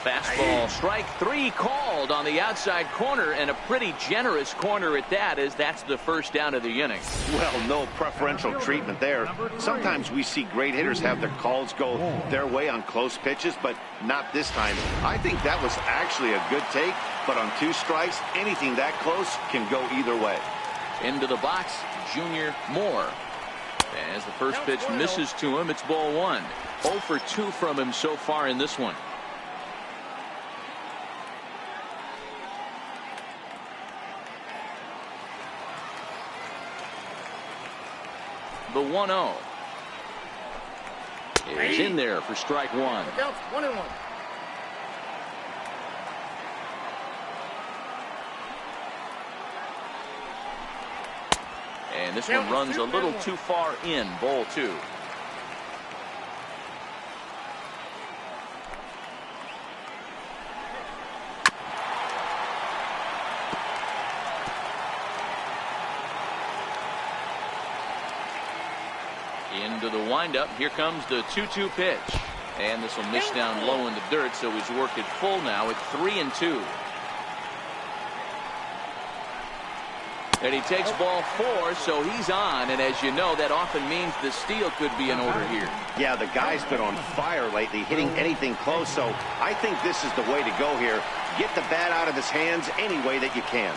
Fastball, strike 3 called on the outside corner, and a pretty generous corner at that, as that's the first down of the inning. Well, no preferential treatment there. Sometimes we see great hitters have their calls go their way on close pitches, but not this time. I think that was actually a good take, but on 2 strikes, anything that close can go either way. Into the box, Junior Moore. As the first pitch misses to him, it's ball 1. 0 for 2 from him so far in this one. The 1-0 is in there for strike 1. 1-1. And this one runs a little too far in. Ball 2. Into the windup. Here comes the 2-2 pitch. And this will miss down low in the dirt, so he's worked it full now at 3-2. And he takes ball 4, so he's on. And as you know, that often means the steal could be in order here. Yeah, the guy's been on fire lately, hitting anything close, so I think this is the way to go here. Get the bat out of his hands any way that you can.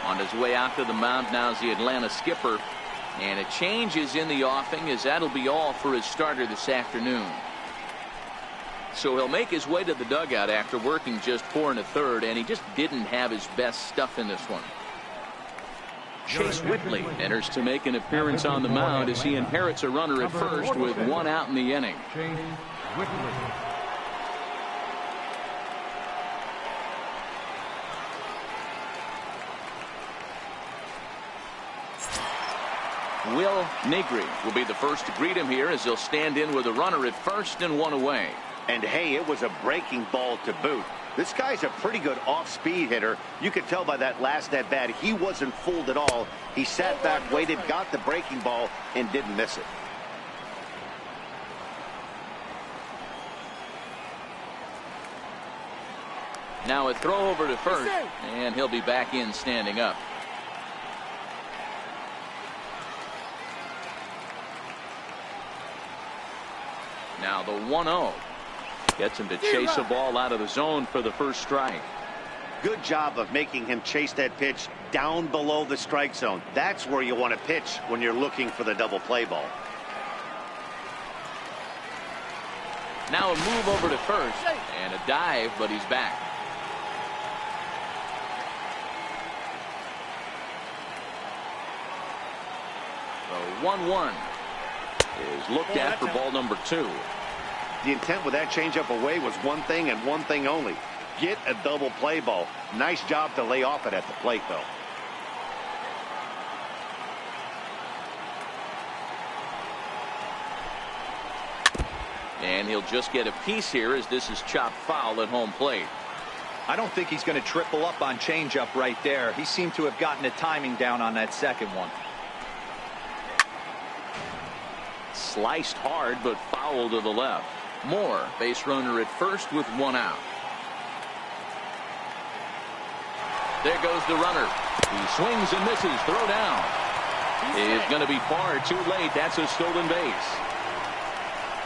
On his way out to the mound now is the Atlanta skipper. And a change is in the offing, as that'll be all for his starter this afternoon. So he'll make his way to the dugout after working just 4 1/3, and he just didn't have his best stuff in this one. Chase Whitley enters to make an appearance on the mound as he inherits a runner at first with 1 out in the inning. Chase Whitley. Will Negri will be the first to greet him here as he'll stand in with a runner at first and 1 away. And hey, it was a breaking ball to boot. This guy's a pretty good off-speed hitter. You could tell by that last at-bat he wasn't fooled at all. He sat back, waited, got the breaking ball, and didn't miss it. Now a throw over to first, and he'll be back in standing up. Now the 1-0 gets him to chase a ball out of the zone for the first strike. Good job of making him chase that pitch down below the strike zone. That's where you want to pitch when you're looking for the double play ball. Now a move over to first and a dive, but he's back. 1-1. Is looked at for ball number 2. The intent with that changeup away was one thing and one thing only. Get a double play ball. Nice job to lay off it at the plate, though. And he'll just get a piece here as this is chopped foul at home plate. I don't think he's going to triple up on changeup right there. He seemed to have gotten the timing down on that second one. Sliced hard, but foul to the left. Moore, base runner at first with 1 out. There goes the runner. He swings and misses. Throw down. Is going to be far too late. That's a stolen base.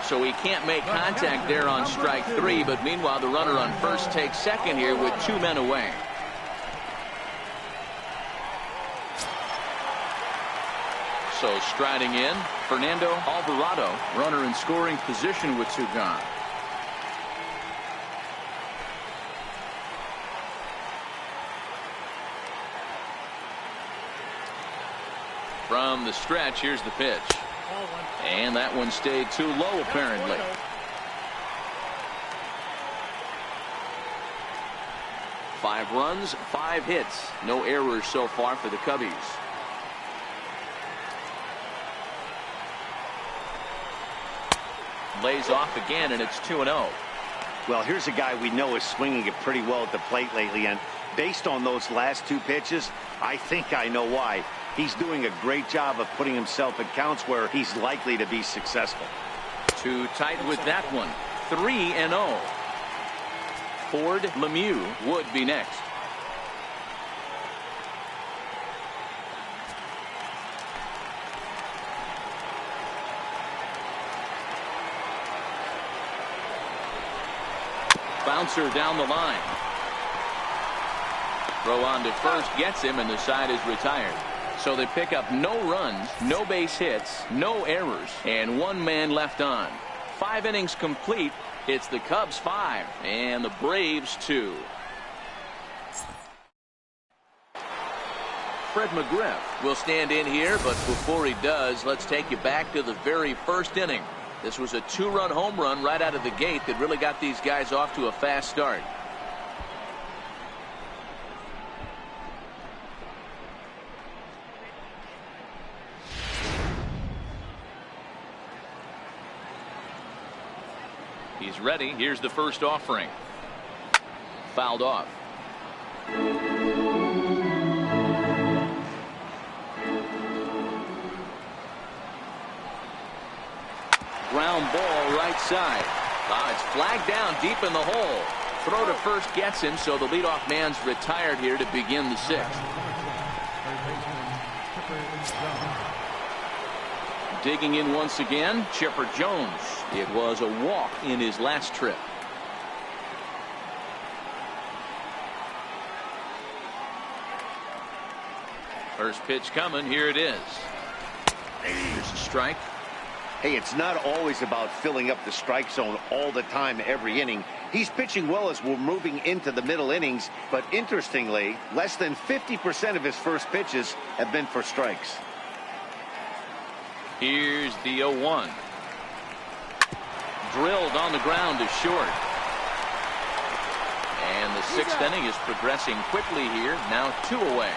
So he can't make contact there on strike 3, but meanwhile the runner on first takes second here with 2 men away. So striding in, Fernando Alvarado, runner in scoring position with 2 gone. From the stretch, here's the pitch. And that one stayed too low, apparently. Five runs, 5 hits. No errors so far for the Cubbies. Lays off again, and it's 2-0. Well, here's a guy we know is swinging it pretty well at the plate lately, and based on those last 2 pitches, I think I know why. He's doing a great job of putting himself in counts where he's likely to be successful. Too tight with that one. 3-0. Ford Lemieux would be next. Bouncer down the line. Throw on to first gets him, and the side is retired. So they pick up no runs, no base hits, no errors, and 1 man left on. 5 innings complete. It's the Cubs 5 and the Braves 2. Fred McGriff will stand in here, but before he does, let's take you back to the very first inning. This was a 2-run home run right out of the gate that really got these guys off to a fast start. He's ready. Here's the first offering. Fouled off. Ground ball right side. It's flagged down deep in the hole. Throw to first gets him, so the leadoff man's retired here to begin the 6th. Digging in once again, Chipper Jones. It was a walk in his last trip. First pitch coming. Here it is. Here's a strike. Hey, it's not always about filling up the strike zone all the time every inning. He's pitching well as we're moving into the middle innings, but interestingly, less than 50% of his first pitches have been for strikes. Here's the 0-1. Drilled on the ground to short. And the 6th inning is progressing quickly here. Now 2 away.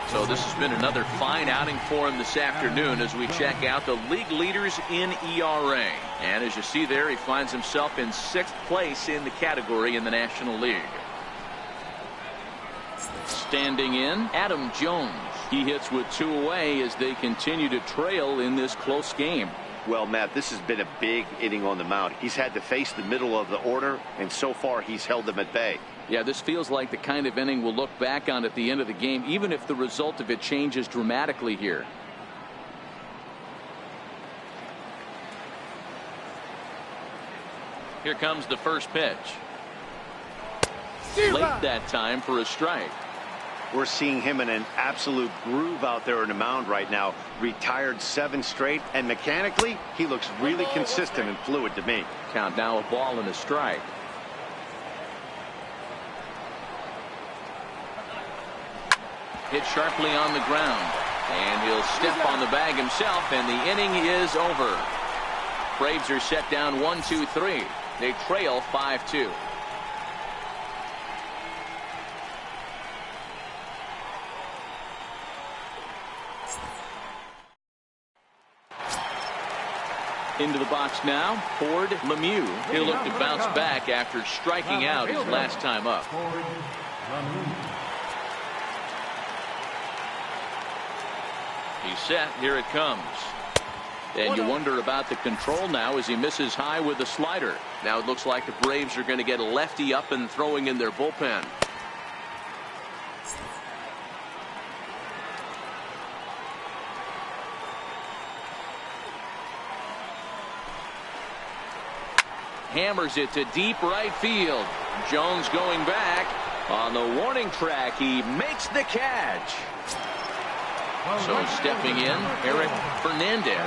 So this has been another fine outing for him this afternoon as we check out the league leaders in ERA. And as you see there, he finds himself in 6th place in the category in the National League. Standing in, Adam Jones. He hits with 2 away as they continue to trail in this close game. Well, Matt, this has been a big inning on the mound. He's had to face the middle of the order, and so far he's held them at bay. Yeah, this feels like the kind of inning we'll look back on at the end of the game, even if the result of it changes dramatically here. Here comes the first pitch. Late that time for a strike. We're seeing him in an absolute groove out there in the mound right now. Retired 7 straight, and mechanically, he looks really consistent and fluid to me. Count now a ball and a strike. Hit sharply on the ground. And he'll step on the bag himself, and the inning is over. Braves are set down 1-2-3. They trail 5-2. Into the box now, Ford Lemieux. He'll look to bounce back after striking out his last time up. He's set. Here it comes. And you wonder about the control now as he misses high with the slider. Now it looks like the Braves are going to get a lefty up and throwing in their bullpen. Hammers it to deep right field. Jones going back. On the warning track, he makes the catch. So stepping in, Eric Fernandez.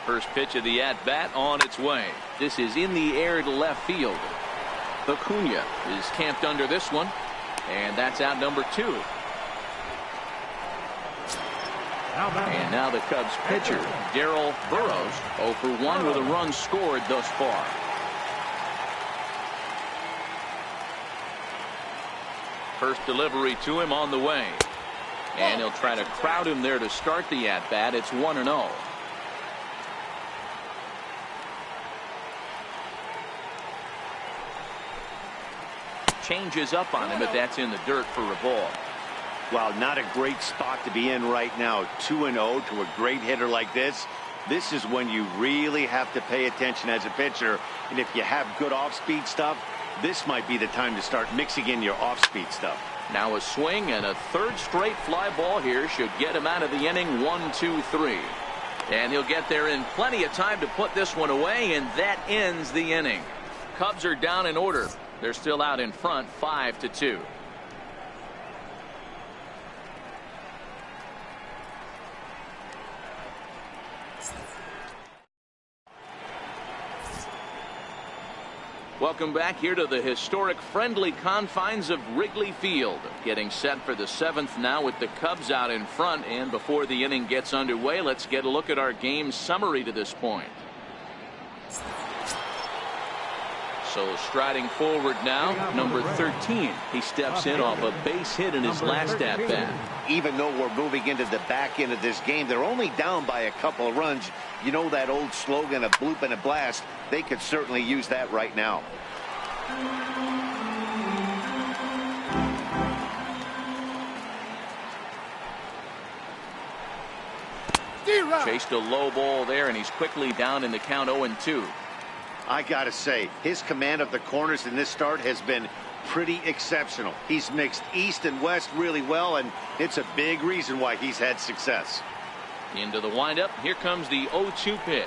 First pitch of the at-bat on its way. This is in the air to left field. Acuna is camped under this one, and that's out number 2. And now the Cubs pitcher, Darryl Burrows, 0 for 1 with a run scored thus far. First delivery to him on the way. And he'll try to crowd him there to start the at-bat. It's 1-0. Changes up on him, but that's in the dirt for a ball. Well, not a great spot to be in right now. 2-0 to a great hitter like this. This is when you really have to pay attention as a pitcher. And if you have good off-speed stuff, this might be the time to start mixing in your off-speed stuff. Now a swing and a third straight fly ball here should get him out of the inning. 1-2-3. And he'll get there in plenty of time to put this one away, and that ends the inning. Cubs are down in order. They're still out in front, 5-2. Welcome back here to the historic friendly confines of Wrigley Field. Getting set for the 7th now with the Cubs out in front. And before the inning gets underway, let's get a look at our game summary to this point. So striding forward now, number 13. He steps in off a base hit in his last at-bat. Even though we're moving into the back end of this game, they're only down by a couple of runs. You know that old slogan, a bloop and a blast. They could certainly use that right now. Chased a low ball there, and he's quickly down in the count 0-2. I gotta say, his command of the corners in this start has been pretty exceptional. He's mixed east and west really well, and it's a big reason why he's had success. Into the windup. Here comes the 0-2 pitch.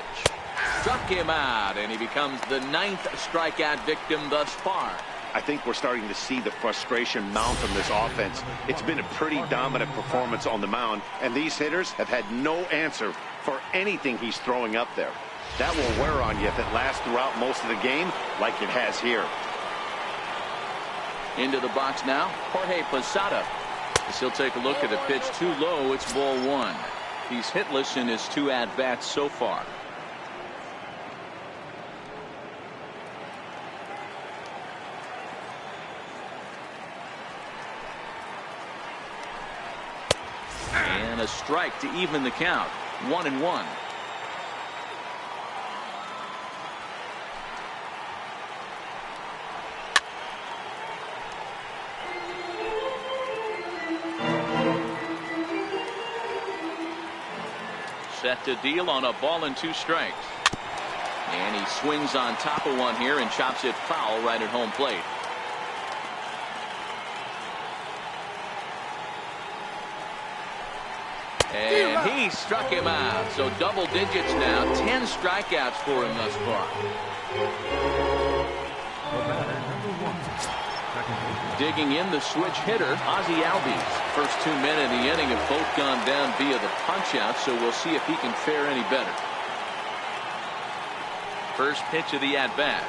Struck him out, and he becomes the 9th strikeout victim thus far. I think we're starting to see the frustration mount on this offense. It's been a pretty dominant performance on the mound, and these hitters have had no answer for anything he's throwing up there. That will wear on you if it lasts throughout most of the game like it has here. Into the box now, Jorge Posada. As he'll take a look at a pitch too low, it's ball 1. He's hitless in his 2 at-bats so far. And a strike to even the count. 1-1. Set to deal on a ball and 2 strikes. And he swings on top of one here and chops it foul right at home plate. And he struck him out. So double digits now. 10 strikeouts for him thus far. Digging in the switch hitter, Ozzie Albies. First 2 men in the inning have both gone down via the punch out, so we'll see if he can fare any better. First pitch of the at-bat.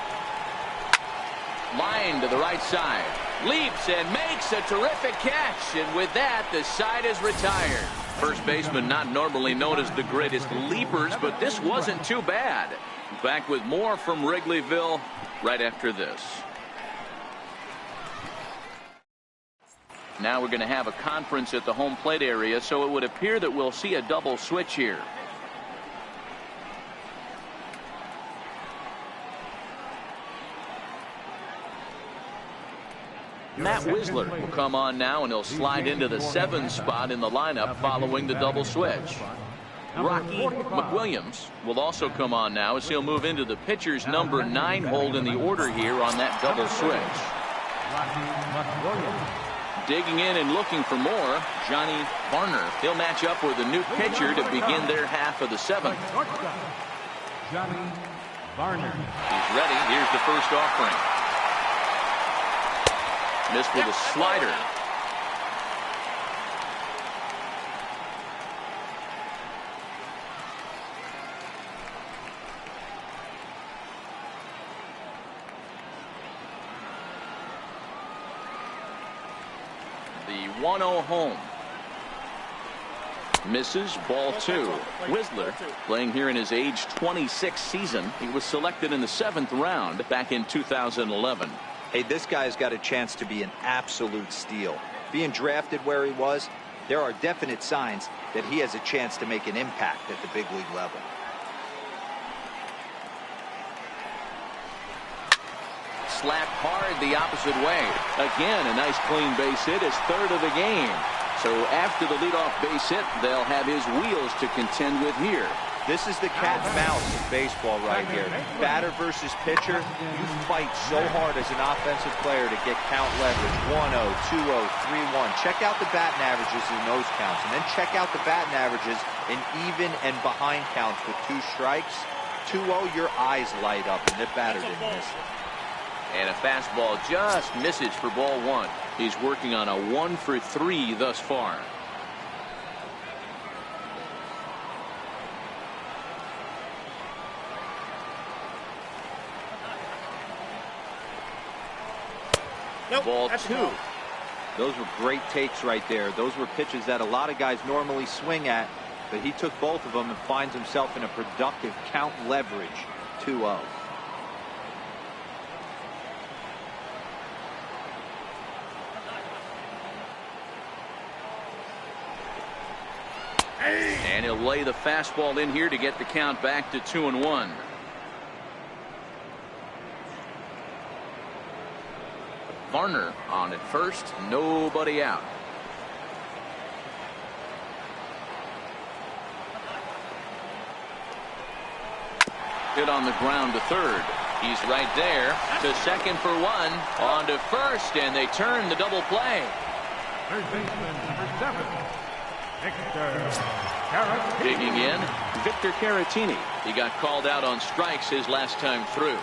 Line to the right side. Leaps and makes a terrific catch. And with that, the side is retired. First baseman not normally known as the greatest leapers, but this wasn't too bad. Back with more from Wrigleyville right after this. Now we're going to have a conference at the home plate area, so it would appear that we'll see a double switch here. Matt Wisler will come on now, and he'll slide into the 7 spot in the lineup following the double switch. Rocky McWilliams will also come on now as he'll move into the pitcher's number 9 hold in the order here on that double switch. Digging in and looking for more, Johnny Varner. He'll match up with a new pitcher to begin their half of the 7th. Johnny Varner. He's ready. Here's the first offering. Missed with a slider. The 1-0 home. Misses, ball 2. Wisler playing here in his age 26 season. He was selected in the 7th round back in 2011. Hey, this guy's got a chance to be an absolute steal. Being drafted where he was, there are definite signs that he has a chance to make an impact at the big league level. Slapped hard the opposite way. Again, a nice clean base hit, his 3rd of the game. So after the leadoff base hit, they'll have his wheels to contend with here. This is the cat and mouse in baseball right here. Batter versus pitcher. You fight so hard as an offensive player to get count leverage. 1-0, 2-0, 3-1. Check out the batting averages in those counts. And then check out the batting averages in even and behind counts with 2 strikes. 2-0, your eyes light up, and the batter didn't miss it. And a fastball just misses for ball 1. He's working on a 1 for 3 thus far. Ball 2. Those were great takes right there. Those were pitches that a lot of guys normally swing at, but he took both of them and finds himself in a productive count leverage. 2-0. And he'll lay the fastball in here to get the count back to 2-1. Varner on at first, nobody out. Hit on the ground to 3rd. He's right there to 2nd for 1. On to 1st, and they turn the double play. Third baseman, number 7, Victor Caratini. Digging in, Victor Caratini. He got called out on strikes his last time through.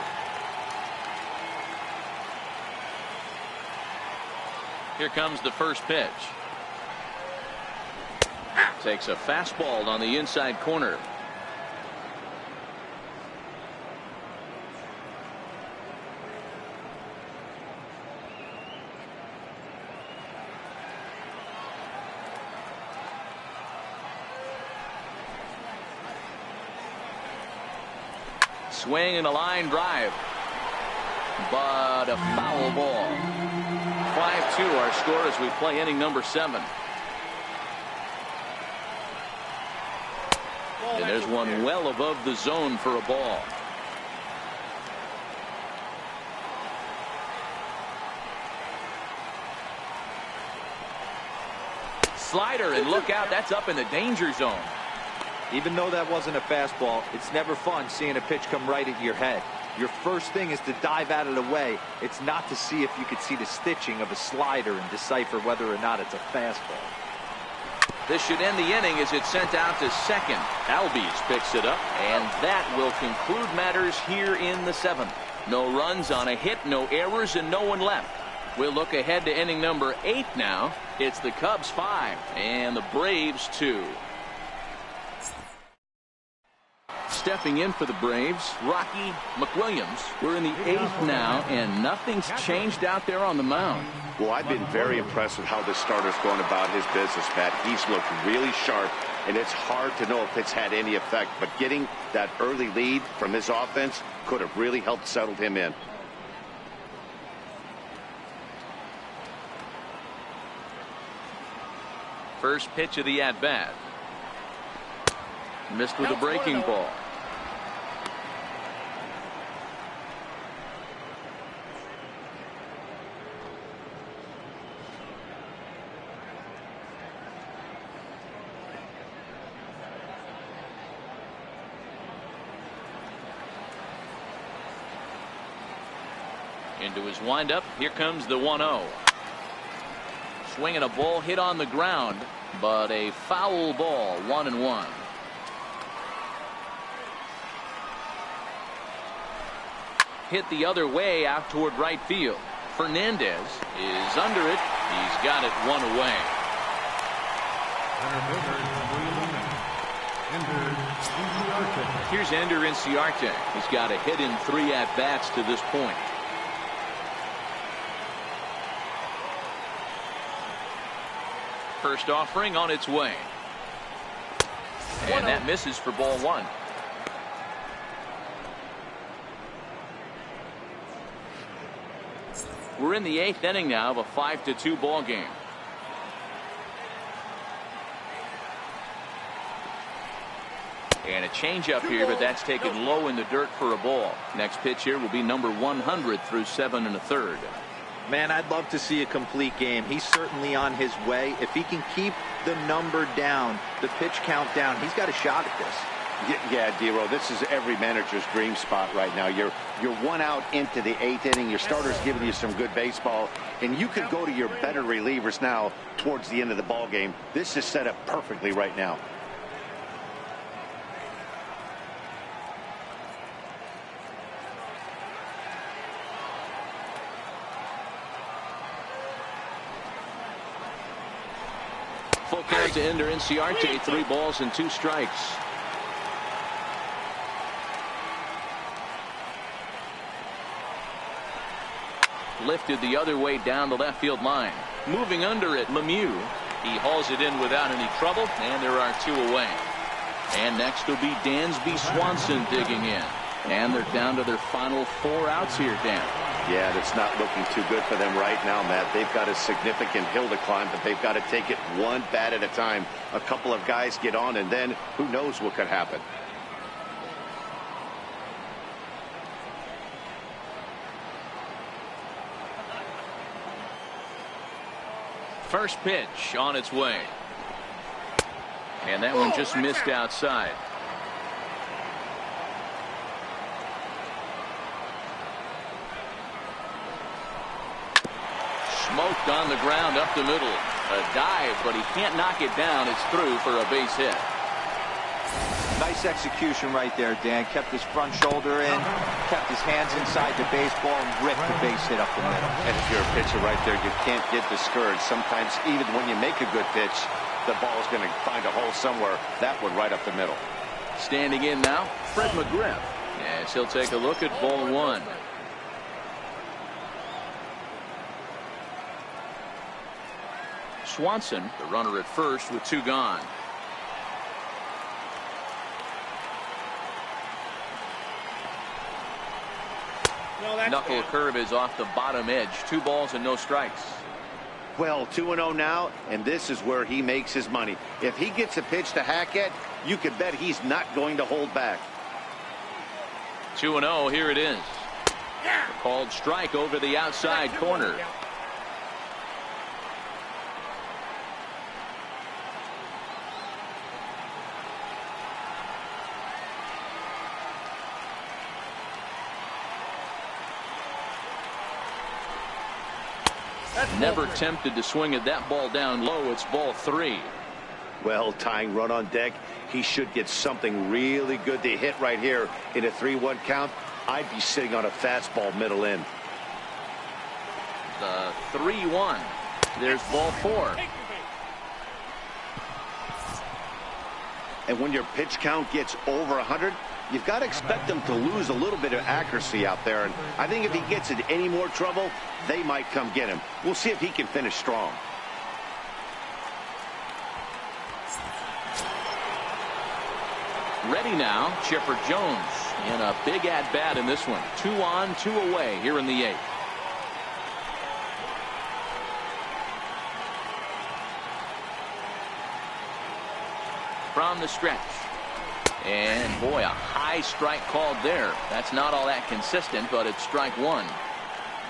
Here comes the first pitch. Takes a fastball on the inside corner. Swing and a line drive, but a foul ball. 5-2 our score as we play inning number 7. And there's one well above the zone for a ball. Slider, and look out, that's up in the danger zone. Even though that wasn't a fastball, it's never fun seeing a pitch come right into your head. Your first thing is to dive out of the way. It's not to see if you could see the stitching of a slider and decipher whether or not it's a fastball. This should end the inning as it's sent out to 2nd. Albies picks it up, and that will conclude matters here in the 7th. No runs on a hit, no errors, and no one left. We'll look ahead to inning number 8 now. It's the Cubs 5 and the Braves 2. stepping in for the Braves, Rocky McWilliams. We're in the 8th now, and nothing's changed out there on the mound. Well, I've been very impressed with how this starter's going about his business, Matt. He's looked really sharp, and it's hard to know if it's had any effect. But getting that early lead from his offense could have really helped settle him in. First pitch of the at-bat. Missed with a breaking ball. Into his windup. Here comes the 1-0. Swinging a ball hit on the ground, but a foul ball, 1-1. Hit the other way out toward right field. Fernandez is under it. He's got it one away. Here's Ender Inciarte. He's got a hit in 3 at-bats to this point. First offering on its way. And that misses for ball 1. We're in the 8th inning now of a 5-2 ball game. And a changeup here, but that's taken low in the dirt for a ball. Next pitch here will be number 100 through 7 1/3. Man, I'd love to see a complete game. He's certainly on his way. If he can keep the number down, the pitch count down, he's got a shot at this. Yeah, D-Row, this is every manager's dream spot right now. You're 1 out into the 8th inning. Your starter's giving you some good baseball, and you could go to your better relievers now towards the end of the ball game. This is set up perfectly right now. Full count to Ender Inciarte, 3 balls and 2 strikes. Lifted the other way down the left field line. Moving under it, Lemieux. He hauls it in without any trouble, and there are 2 away. And next will be Dansby Swanson digging in. And they're down to their final 4 outs here, Dan. Yeah, it's not looking too good for them right now, Matt. They've got a significant hill to climb, but they've got to take it one bat at a time. A couple of guys get on, and then who knows what could happen. First pitch on its way. And that one just missed outside. Smoked on the ground up the middle. A dive, but he can't knock it down. It's through for a base hit. Nice execution right there, Dan. Kept his front shoulder in, kept his hands inside the baseball, and ripped the base hit up the middle. And if you're a pitcher right there, you can't get discouraged. Sometimes even when you make a good pitch, the ball's going to find a hole somewhere. That one right up the middle. Standing in now, Fred McGriff. Yes, he'll take a look at ball 1. Swanson, the runner at first with 2 gone. Knuckle curve is off the bottom edge. 2 balls and no strikes. Well, 2-0 now, and this is where he makes his money. If he gets a pitch to hack at, you can bet he's not going to hold back. 2-0, here it is. A called strike over the outside corner. Never tempted to swing at that ball down low. It's ball 3. Well, tying run on deck. He should get something really good to hit right here in a 3-1 count. I'd be sitting on a fastball middle in. The 3-1. There's ball 4. And when your pitch count gets over 100, you've got to expect them to lose a little bit of accuracy out there. And I think if he gets in any more trouble, they might come get him. We'll see if he can finish strong. Ready now, Chipper Jones in a big at-bat in this one. 2 on, 2 away here in the 8th. From the stretch. And boy, a high strike called there. That's not all that consistent, but it's strike 1.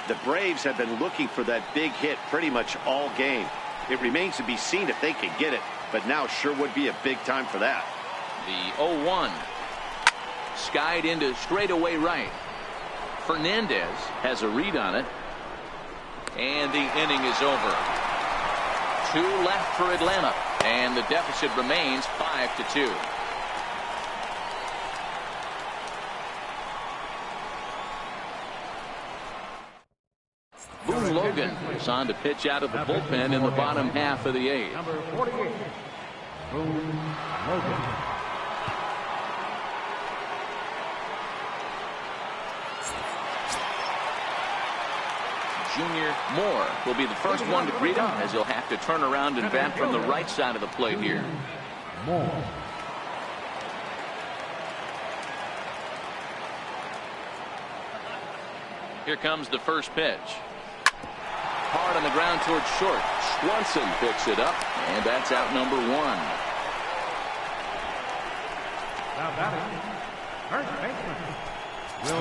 The Braves have been looking for that big hit pretty much all game. It remains to be seen if they can get it, but now sure would be a big time for that. The 0-1 skied into straightaway right. Fernandez has a read on it, and the inning is over. 2 left for Atlanta, and the deficit remains 5-2. Boone Logan is on to pitch out of the bullpen in the bottom half of the 8th. Number 48, Boone Logan. Junior Moore will be the first one to greet him, as he'll have to turn around and bat from the right side of the plate here. Moore. Here comes the first pitch. Hard on the ground towards short. Swanson picks it up, and that's out number 1. Now batting, first baseman, Will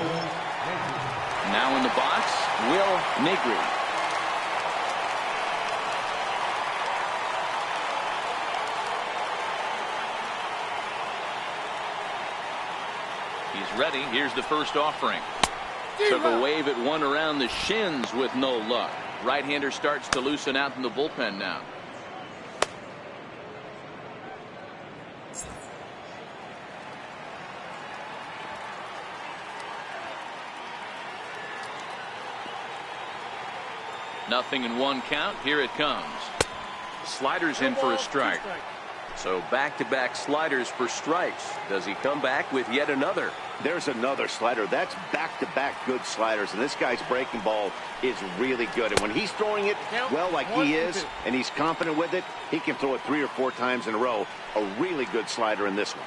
Negri. Now in the box, Will Negri. He's ready. Here's the first offering. Took a wave at one around the shins with no luck. Right-hander starts to loosen out in the bullpen now. Nothing in 1 count. Here it comes. Sliders in for a strike. So back-to-back sliders for strikes. Does he come back with yet another? There's another slider. That's back-to-back good sliders, and this guy's breaking ball is really good. And when he's throwing it well like he is, and he's confident with it, he can throw it 3 or 4 times in a row. A really good slider in this one.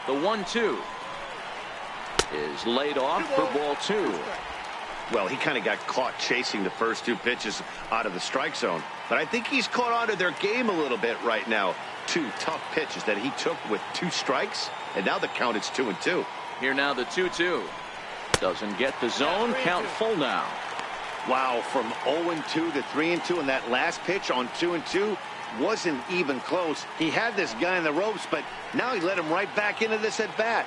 The 1-2 is laid off for ball 2. Well, he kind of got caught chasing the first 2 pitches out of the strike zone. But I think he's caught on to their game a little bit right now. 2 tough pitches that he took with 2 strikes, and now the count is 2-2. Here now the 2-2. Doesn't get the zone. Count full now. Wow, from 0-2 to 3-2, and that last pitch on 2-2 wasn't even close. He had this guy in the ropes, but now he let him right back into this at bat.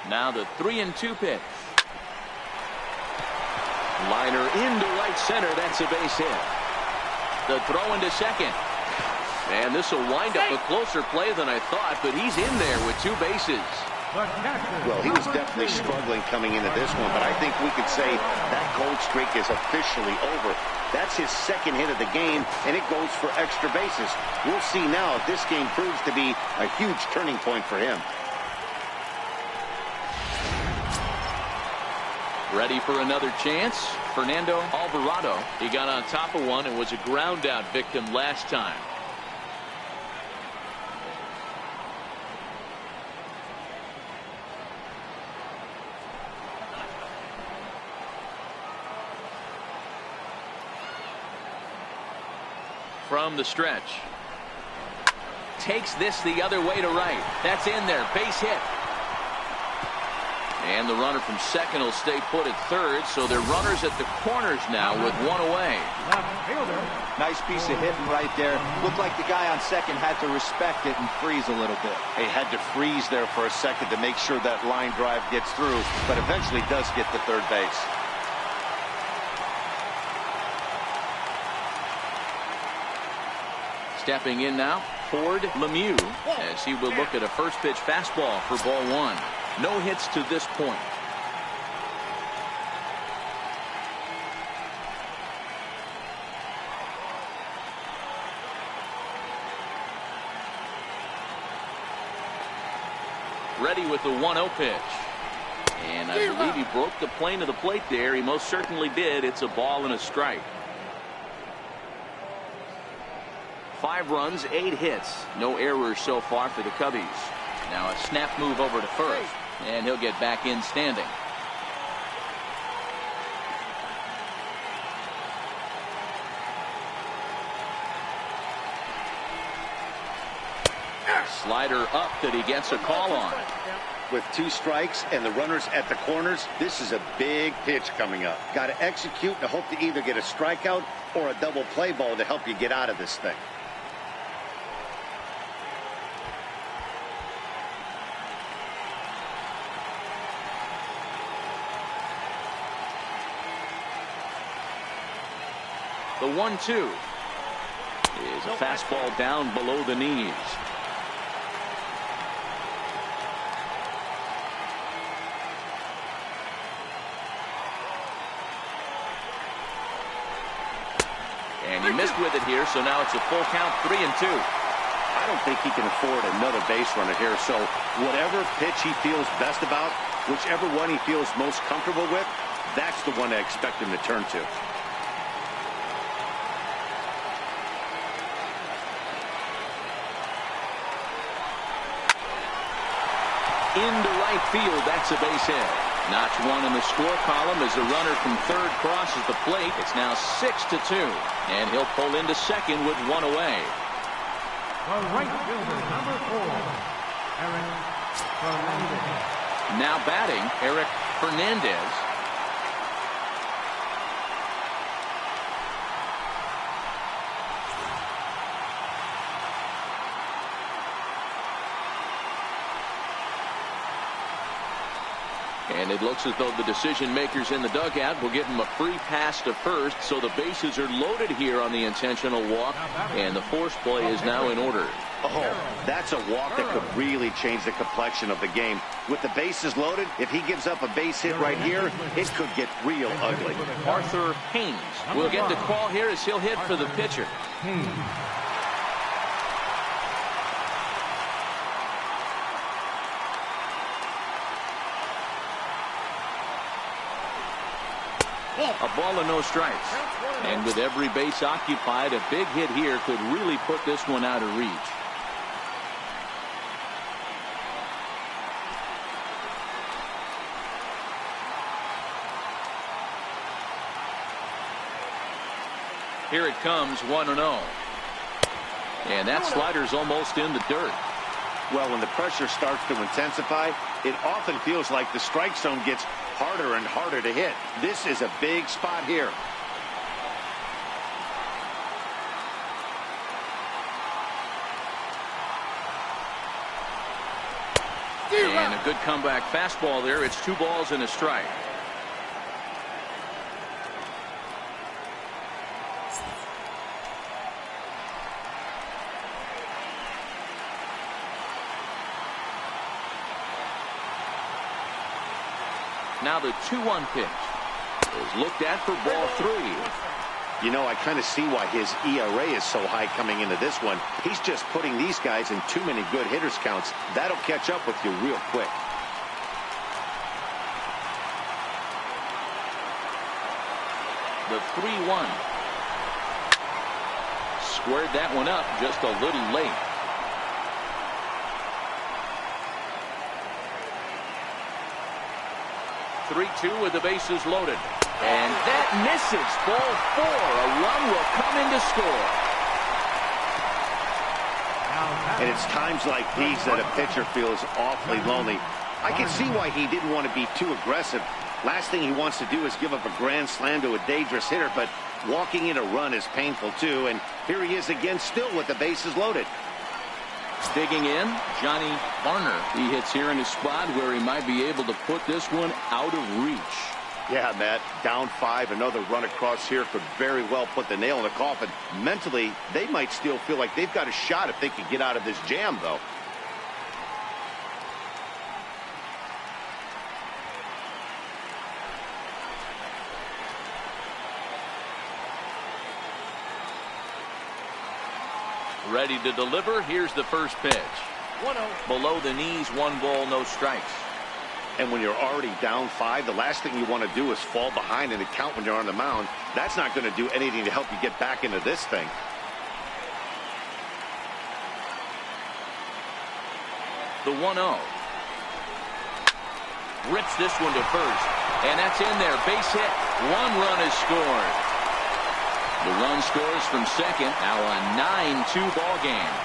Now the 3-2 pitch. Liner into right center. That's a base hit. The throw into second. And this will wind up a closer play than I thought, but he's in there with 2 bases. Well, he was definitely struggling coming into this one, but I think we could say that cold streak is officially over. That's his 2nd hit of the game, and it goes for extra bases. We'll see now if this game proves to be a huge turning point for him. Ready for another chance. Fernando Alvarado. He got on top of one and was a ground out victim last time. From the stretch. Takes this the other way to right. That's in there. Base hit. And the runner from second will stay put at third, so they're runners at the corners now with 1 away. Nice piece of hitting right there. Looked like the guy on second had to respect it and freeze a little bit. He had to freeze there for a second to make sure that line drive gets through, but eventually does get to third base. Stepping in now, Ford Lemieux, as he will look at a first pitch fastball for ball one. No hits to this point. Ready with the 1-0 pitch. And I believe he broke the plane of the plate there. He most certainly did. It's a ball and a strike. 5 runs, 8 hits. No errors so far for the Cubbies. Now a snap move over to first. And he'll get back in standing. Slider up that he gets a call on. With 2 strikes and the runners at the corners, this is a big pitch coming up. Got to execute and hope to either get a strikeout or a double play ball to help you get out of this thing. The 1-2 is a fastball down below the knees. And he missed with it here, so now it's a full count, 3-2. I don't think he can afford another base runner here, so whatever pitch he feels best about, whichever one he feels most comfortable with, that's the one I expect him to turn to. Into right field, that's a base hit. Notch 1 in the score column as the runner from third crosses the plate. It's now 6-2, and he'll pull into second with 1 away. The right fielder, number 4, Eric Fernandez. Now batting, Eric Fernandez. And it looks as though the decision makers in the dugout will give him a free pass to first, so the bases are loaded here on the intentional walk, and the force play is now in order. Oh, that's a walk that could really change the complexion of the game. With the bases loaded, if he gives up a base hit right here, it could get real ugly. Arthur Haynes will get the call here as he'll hit for the pitcher. A ball and no strikes. And with every base occupied, a big hit here could really put this one out of reach. Here it comes, 1-0. And that slider's almost in the dirt. Well, when the pressure starts to intensify, it often feels like the strike zone gets harder and harder to hit. This is a big spot here. And a good comeback fastball there. It's 2 balls and a strike. Now the 2-1 pitch is looked at for ball 3. You know, I kind of see why his ERA is so high coming into this one. He's just putting these guys in too many good hitters counts. That'll catch up with you real quick. The 3-1. Squared that one up just a little late. (3-2) with the bases loaded. And that misses. Ball 4. A run will come in to score. And it's times like these that a pitcher feels awfully lonely. I can see why he didn't want to be too aggressive. Last thing he wants to do is give up a grand slam to a dangerous hitter, but walking in a run is painful too. And here he is again, still with the bases loaded. Digging in, Johnny Varner. He hits here in a spot where he might be able to put this one out of reach. Yeah, Matt, down 5, another run across here could very well put the nail in the coffin. Mentally, they might still feel like they've got a shot if they can get out of this jam, though. Ready to deliver. Here's the first pitch. 1-0. Below the knees, 1 ball, no strikes. And when you're already down 5, the last thing you want to do is fall behind in the count when you're on the mound. That's not going to do anything to help you get back into this thing. The 1-0. Rips this one to first. And that's in there. Base hit. 1 run is scored. The run scores from second. Now a 9-2 ball game.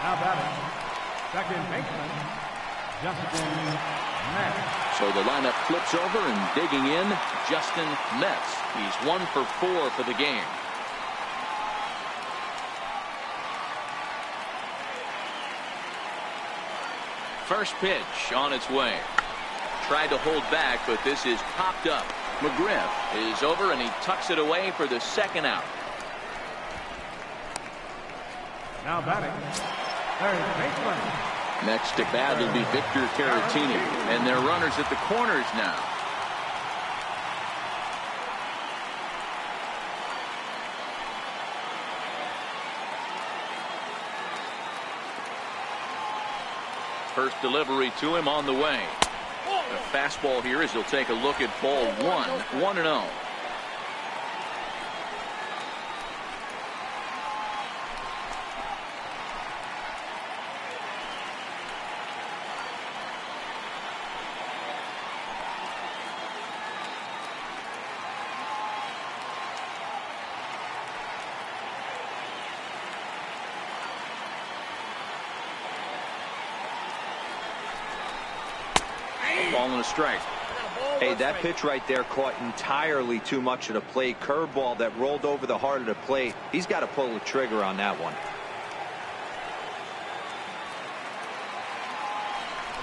Now batting, second baseman, Justin Metz. So the lineup flips over and digging in, Justin Metz. He's 1 for 4 for the game. First pitch on its way. Tried to hold back, but this is popped up. McGriff is over, and he tucks it away for the second out. Now batting, third baseman. Next to bat will be Victor Caratini, and they're runners at the corners now. First delivery to him on the way. A fastball here as he'll take a look at ball 1, 1-0. Ball and a strike. Hey, that pitch right there caught entirely too much of the plate. Curveball that rolled over the heart of the plate. He's got to pull the trigger on that one.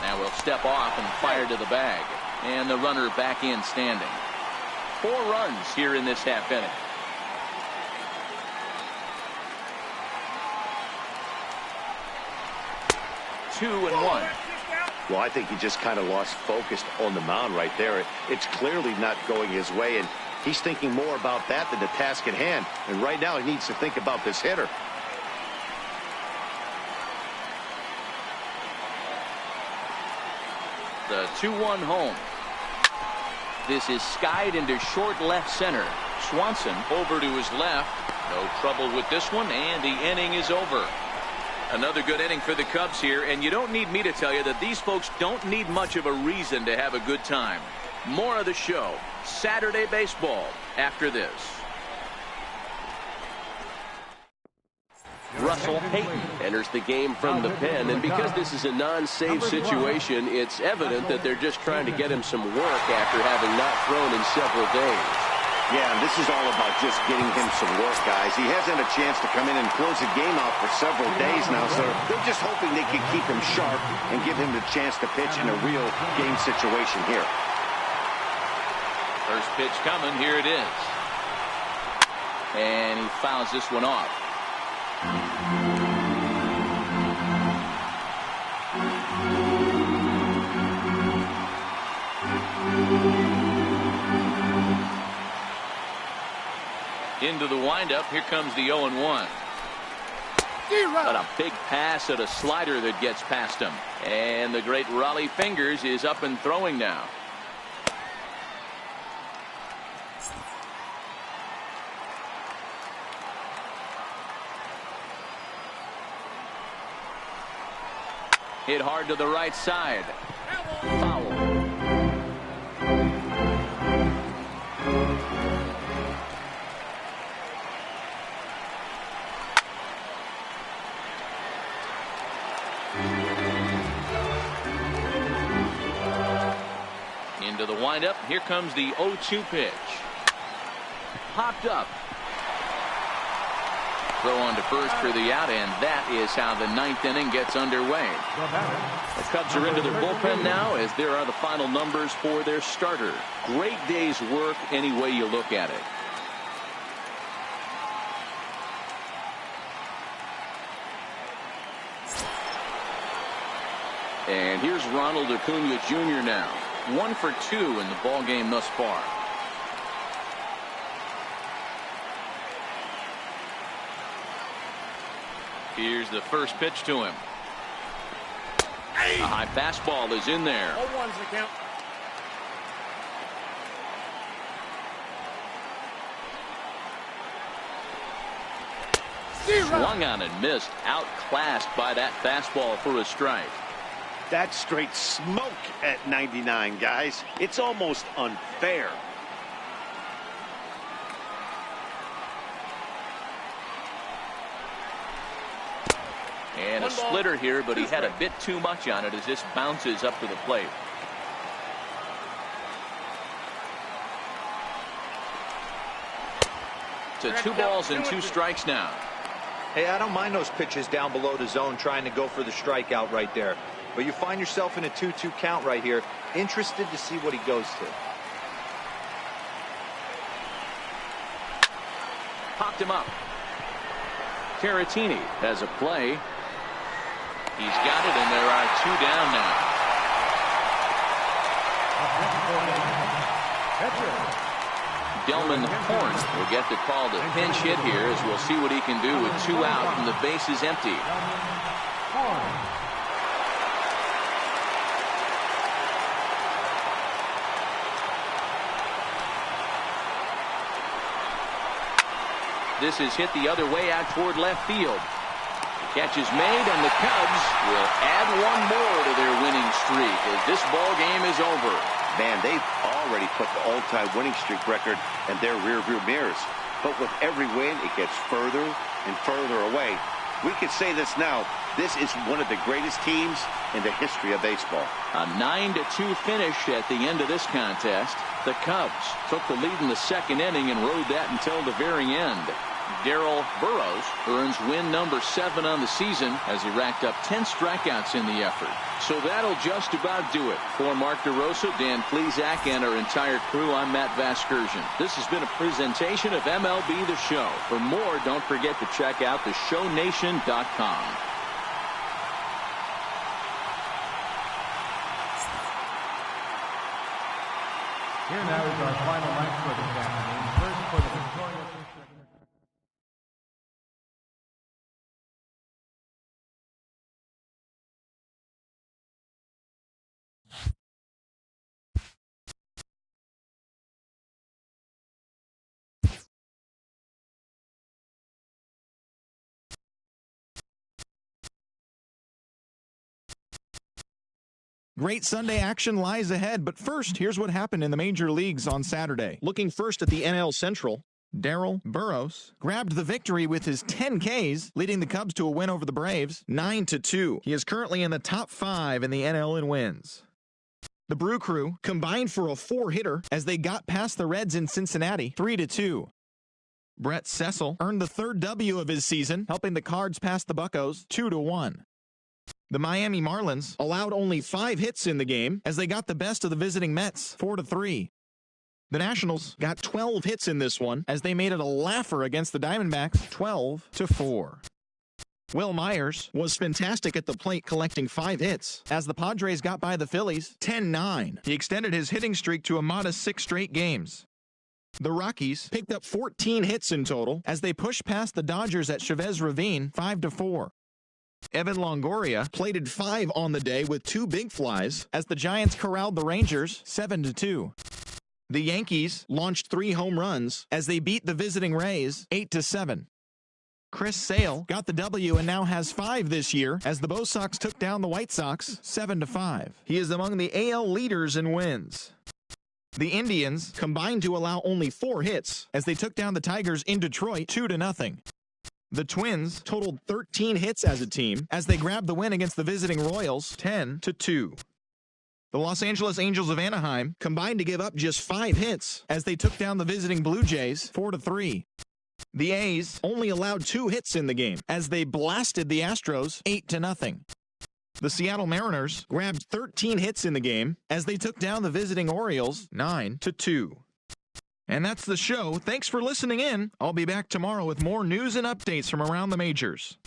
Now we'll step off and fire to the bag. And the runner back in standing. 4 runs here in this half inning. Two and 1. Well, I think he just kind of lost focus on the mound right there. It's clearly not going his way, and he's thinking more about that than the task at hand. And right now he needs to think about this hitter. The 2-1 home. This is skied into short left center. Swanson over to his left. No trouble with this one, and the inning is over. Another good inning for the Cubs here, and you don't need me to tell you that these folks don't need much of a reason to have a good time. More of the show, Saturday Baseball, after this. Russell Hayton enters the game from the pen, and because this is a non-save situation, it's evident that they're just trying to get him some work after having not thrown in several days. Yeah, and this is all about just getting him some work, guys. He hasn't had a chance to come in and close the game out for several days now, so they're just hoping they can keep him sharp and give him the chance to pitch in a real game situation here. First pitch coming. Here it is. And he fouls this one off. Into the windup. Here comes the 0-1. But a big pass at a slider that gets past him. And the great Raleigh Fingers is up and throwing now. Hit hard to the right side. Foul. Into the windup. Here comes the 0-2 pitch. Popped up. throw on to first for the out, and that is how the ninth inning gets underway. The Cubs are into their bullpen now, as there are the final numbers for their starter. Great day's work any way you look at it. And here's Ronald Acuna Jr. now. 1 for 2 in the ball game thus far. Here's the first pitch to him. A high fastball is in there. 0-1's the count. Swung on and missed. Outclassed by that fastball for a strike. That's straight smoke at 99, guys. It's almost unfair. And a splitter here, but he had a bit too much on it as this bounces up to the plate. To 2 balls and 2 strikes now. Hey, I don't mind those pitches down below the zone trying to go for the strikeout right there. But you find yourself in a 2-2 count right here. Interested to see what he goes to. Popped him up. Caratini has a play. He's got it, and there are 2 down now. Delman Horn will get the call to pinch hit here, as we'll see what he can do with 2 out and the base is empty. This is hit the other way out toward left field. The catch is made, and the Cubs will add 1 more to their winning streak as this ball game is over. Man, they've already put the all-time winning streak record in their rearview mirrors. But with every win, it gets further and further away. We could say this now. This is one of the greatest teams in the history of baseball. A 9-2 finish at the end of this contest. The Cubs took the lead in the 2nd inning and rode that until the very end. Darryl Burrows earns win number 7 on the season as he racked up 10 strikeouts in the effort. So that'll just about do it. For Mark DeRosa, Dan Plesac, and our entire crew, I'm Matt Vasgersian. This has been a presentation of MLB The Show. For more, don't forget to check out theshownation.com. Here now is our final night for this afternoon. First for the victorious. Great Sunday action lies ahead, but first, here's what happened in the major leagues on Saturday. Looking first at the NL Central, Darryl Burrows grabbed the victory with his 10 Ks, leading the Cubs to a win over the Braves, 9-2. He is currently in the top 5 in the NL in wins. The Brew Crew combined for a 4-hitter as they got past the Reds in Cincinnati, 3-2. Brett Cecil earned the 3rd W of his season, helping the Cards pass the Buccos, 2-1. The Miami Marlins allowed only 5 hits in the game as they got the best of the visiting Mets, 4-3. The Nationals got 12 hits in this one as they made it a laugher against the Diamondbacks, 12-4. Will Myers was fantastic at the plate, collecting 5 hits as the Padres got by the Phillies, 10-9. He extended his hitting streak to a modest 6 straight games. The Rockies picked up 14 hits in total as they pushed past the Dodgers at Chavez Ravine, 5-4. Evan Longoria plated 5 on the day with 2 big flies as the Giants corralled the Rangers 7-2. The Yankees launched 3 home runs as they beat the visiting Rays 8-7. Chris Sale got the W and now has 5 this year as the Bo Sox took down the White Sox 7-5. He is among the AL leaders in wins. The Indians combined to allow only 4 hits as they took down the Tigers in Detroit 2-0. The Twins totaled 13 hits as a team as they grabbed the win against the visiting Royals 10-2. The Los Angeles Angels of Anaheim combined to give up just 5 hits as they took down the visiting Blue Jays 4-3. The A's only allowed 2 hits in the game as they blasted the Astros 8-0. The Seattle Mariners grabbed 13 hits in the game as they took down the visiting Orioles 9-2. And that's the show. Thanks for listening in. I'll be back tomorrow with more news and updates from around the majors.